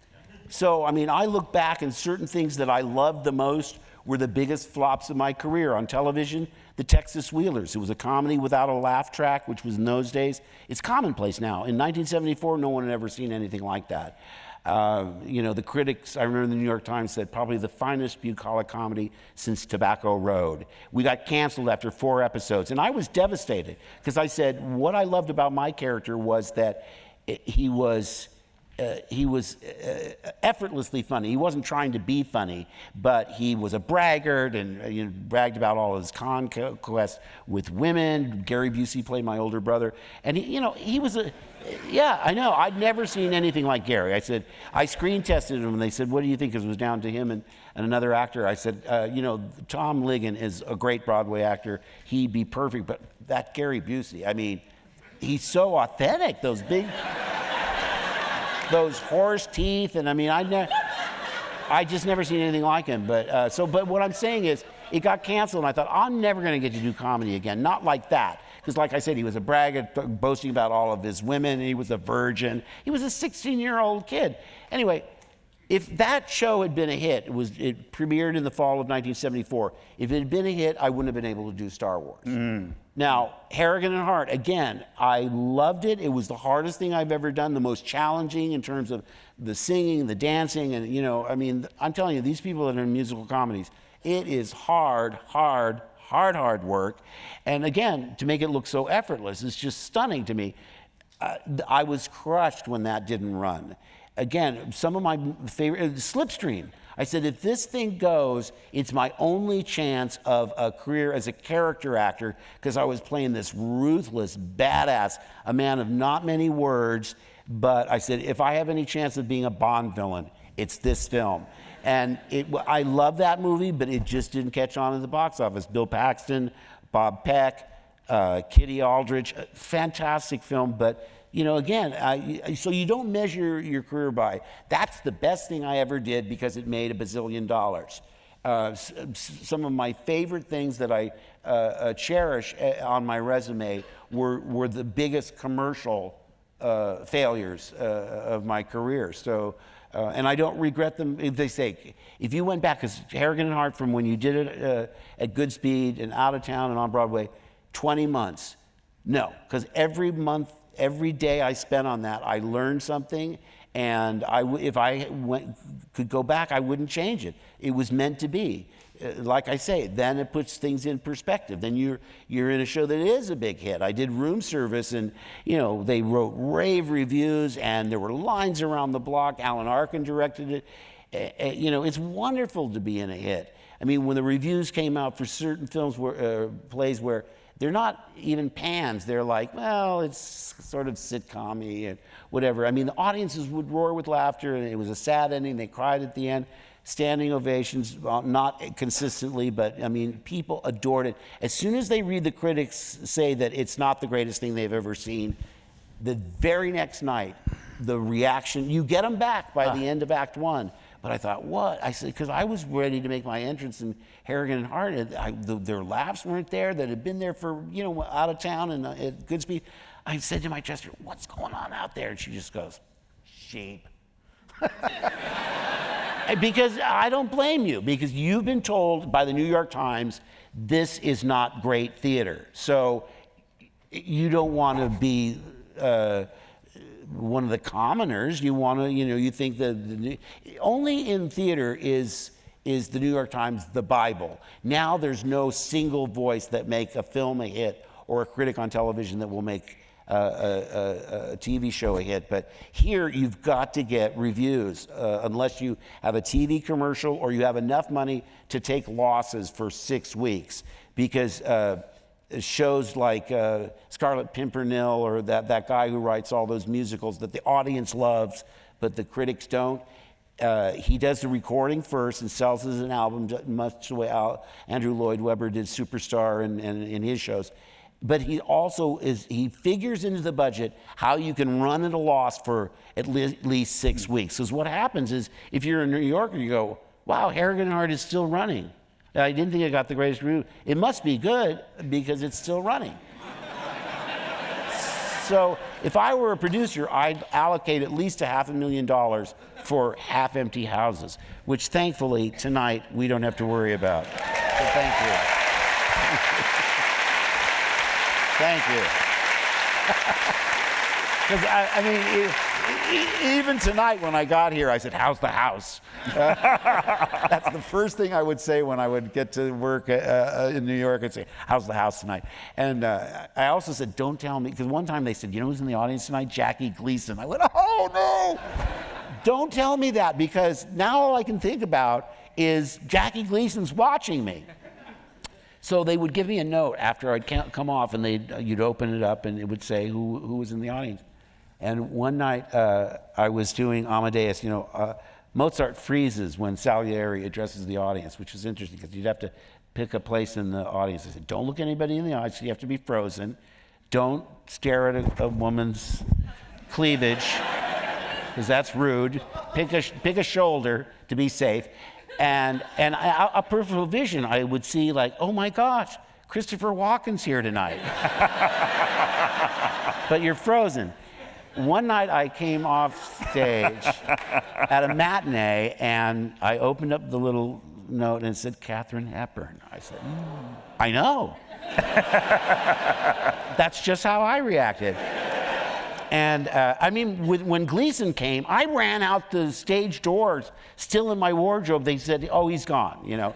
So, I mean, I look back and certain things that I loved the most were the biggest flops of my career. On television, The Texas Wheelers. It was a comedy without a laugh track, which was in those days. It's commonplace now. In 1974, no one had ever seen anything like that. You know, the critics, I remember the New York Times said, probably the finest bucolic comedy since Tobacco Road. We got canceled after 4 episodes, and I was devastated because I said, what I loved about my character was that he was effortlessly funny. He wasn't trying to be funny, but he was a braggart and you know, bragged about all his conquests with women. Gary Busey played my older brother. And he was yeah, I know. I'd never seen anything like Gary. I said, I screen tested him and they said, what do you think? Because it was down to him and another actor. I said, you know, Tom Ligon is a great Broadway actor. He'd be perfect, but that Gary Busey, I mean, he's so authentic, those big... those horse teeth, and I mean, I just never seen anything like him. But but what I'm saying is, it got canceled, and I thought I'm never going to get to do comedy again, not like that, because like I said, he was a braggart, boasting about all of his women, and he was a virgin. He was a 16-year-old kid. Anyway, if that show had been a hit, it premiered in the fall of 1974. If it had been a hit, I wouldn't have been able to do Star Wars. Now, Harrigan and Hart, again, I loved it. It was the hardest thing I've ever done, the most challenging in terms of the singing, the dancing, and, you know, I mean, I'm telling you, these people that are in musical comedies, it is hard work. And again, to make it look so effortless, it's just stunning to me. I was crushed when that didn't run. Again, some of my favorite, Slipstream. I said, if this thing goes, it's my only chance of a career as a character actor, because I was playing this ruthless, badass, a man of not many words. But I said, if I have any chance of being a Bond villain, it's this film. And I love that movie, but it just didn't catch on in the box office. Bill Paxton, Bob Peck, Kitty Aldrich, fantastic film, but you know, again, so you don't measure your career by, that's the best thing I ever did because it made $1 bazillion. Some of my favorite things that I cherish on my resume were the biggest commercial failures of my career. So, and I don't regret them. If they say, if you went back, because Harrigan and Hart, from when you did it at Good Speed and Out of Town and on Broadway, 20 months. No, because every month, every day I spent on that, I learned something, and if I could go back, I wouldn't change it. It was meant to be. Like I say, then it puts things in perspective. Then you're in a show that is a big hit. I did Room Service, and you know, they wrote rave reviews, and there were lines around the block. Alan Arkin directed it. You know, it's wonderful to be in a hit. I mean, when the reviews came out for certain films, plays where they're not even pans. They're like, well, it's sort of sitcom-y and whatever. I mean, the audiences would roar with laughter, and it was a sad ending. They cried at the end. Standing ovations, not consistently, but I mean, people adored it. As soon as they read the critics say that it's not the greatest thing they've ever seen, the very next night, the reaction, you get them back by the end of Act One. But I thought, what? I said, because I was ready to make my entrance in Harrigan and Hart. Their laughs weren't there, that had been there for, you know, Out of Town and at Good Speed. I said to my Chester, what's going on out there? And she just goes, sheep. Because I don't blame you, because you've been told by the New York Times, this is not great theater. So you don't want to be one of the commoners. You want to, you think that only in theater is the New York Times the Bible. Now there's no single voice that make a film a hit or a critic on television that will make a TV show a hit. But here you've got to get reviews unless you have a TV commercial or you have enough money to take losses for 6 weeks, because shows like Scarlet Pimpernel or that guy who writes all those musicals that the audience loves but the critics don't, he does the recording first and sells it as an album, much the way Andrew Lloyd Webber did Superstar and in his shows. But he also he figures into the budget how you can run at a loss for at least 6 weeks. Because what happens is, if you're a New Yorker, you go, wow, Harrigan Heart is still running. I didn't think it got the greatest review. It must be good because it's still running. So if I were a producer, I'd allocate at least $500,000 for half-empty houses, which thankfully tonight we don't have to worry about. So thank you. Thank you. Because I mean, even tonight when I got here, I said, "How's the house?" That's the first thing I would say when I would get to work in New York. I'd say, "How's the house tonight?" And I also said, "Don't tell me," because one time they said, "You know who's in the audience tonight? Jackie Gleason." I went, "Oh no! Don't tell me that, because now all I can think about is Jackie Gleason's watching me." So they would give me a note after I'd come off, and you'd open it up, and it would say who was in the audience. And one night I was doing Amadeus. Mozart freezes when Salieri addresses the audience, which is interesting because you'd have to pick a place in the audience. I said, don't look anybody in the audience. You have to be frozen. Don't stare at a woman's cleavage, because that's rude. Pick a shoulder to be safe. And a peripheral vision, I would see like, oh my gosh, Christopher Walken's here tonight. But you're frozen. One night I came off stage at a matinee, and I opened up the little note and it said Katharine Hepburn. I said, I know. That's just how I reacted. And I mean, when Gleason came, I ran out the stage doors, still in my wardrobe. They said, oh, he's gone,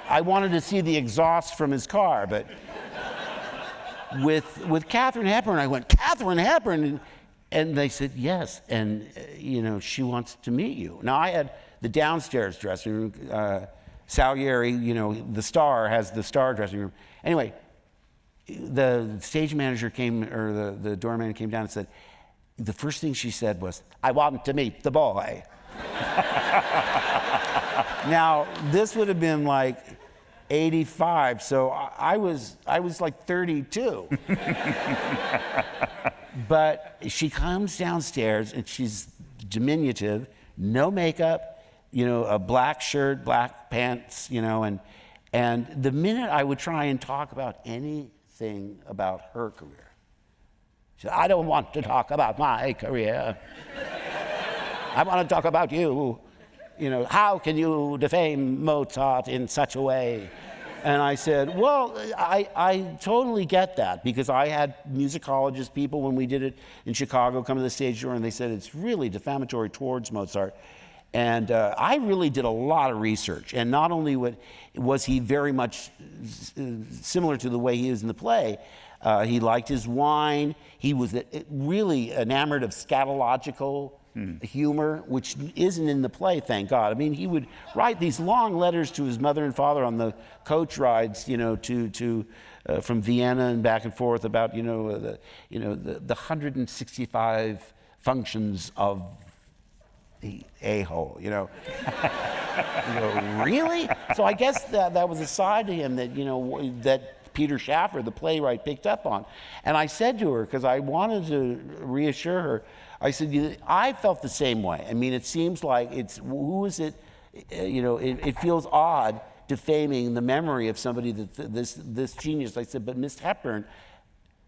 I wanted to see the exhaust from his car, but with Katharine Hepburn, I went, Katharine Hepburn? And they said, yes, and she wants to meet you. Now, I had the downstairs dressing room. Salieri, the star has the star dressing room. Anyway, the stage manager came, or the doorman came down and said, the first thing she said was, I want to meet the boy. Now, this would have been like 85, so I was like 32. But she comes downstairs and she's diminutive, no makeup, a black shirt, black pants, and the minute I would try and talk about anything about her career, she said, I don't want to talk about my career. I want to talk about you. How can you defame Mozart in such a way? And I said, well, I totally get that, because I had musicologist people when we did it in Chicago come to the stage door, and they said it's really defamatory towards Mozart. And I really did a lot of research. And not only was he very much similar to the way he is in the play, he liked his wine. He was really enamored of scatological humor, which isn't in the play, thank God. I mean, he would write these long letters to his mother and father on the coach rides, from Vienna and back and forth about, the 165 functions of the a-hole, really? So I guess that was a side to him that, that Peter Schaffer, the playwright, picked up on. And I said to her, because I wanted to reassure her, I said, I felt the same way. I mean, it seems like who is it? It feels odd defaming the memory of somebody this genius. I said, but Miss Hepburn,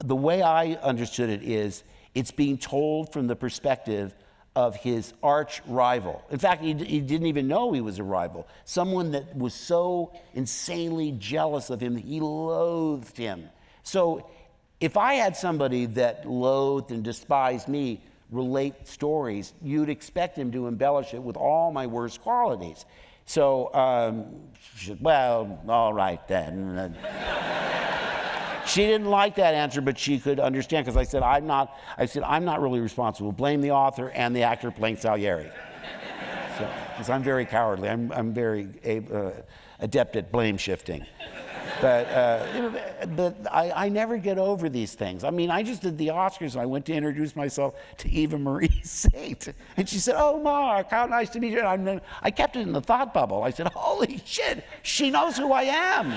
the way I understood it is, it's being told from the perspective of his arch rival. In fact, he didn't even know he was a rival. Someone that was so insanely jealous of him that he loathed him. So if I had somebody that loathed and despised me relate stories, you'd expect him to embellish it with all my worst qualities. So, she said, well, all right then. She didn't like that answer, but she could understand, because I said, I'm not really responsible. Blame the author and the actor playing Salieri. Because I'm very cowardly. I'm very adept at blame shifting. But I never get over these things. I mean, I just did the Oscars. I went to introduce myself to Eva Marie Saint. And she said, oh, Mark, how nice to meet you. And I kept it in the thought bubble. I said, holy shit, she knows who I am.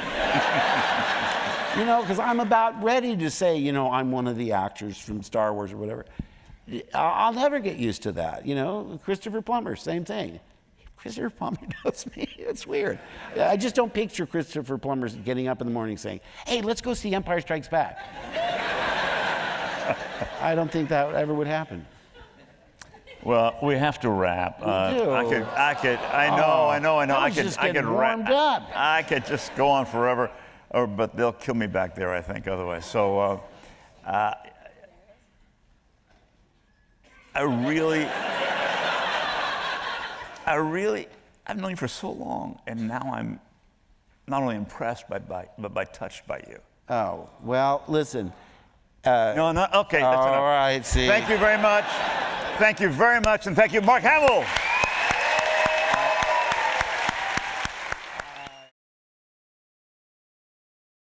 You know, because I'm about ready to say, you know, I'm one of the actors from Star Wars or whatever. I'll never get used to that, you know. Christopher Plummer, same thing. Christopher Plummer knows me. It's weird. I just don't picture Christopher Plummer getting up in the morning saying, hey, let's go see Empire Strikes Back. I don't think that ever would happen. Well, we have to wrap. We do. I know. I could warmed up. I could just go on forever, but they'll kill me back there, I think, otherwise. So, I've known you for so long, and now I'm not only impressed but touched by you. Oh, well, listen. No, okay. That's enough. All right, see. Thank you very much. Thank you very much, and thank you, Mark Hamill.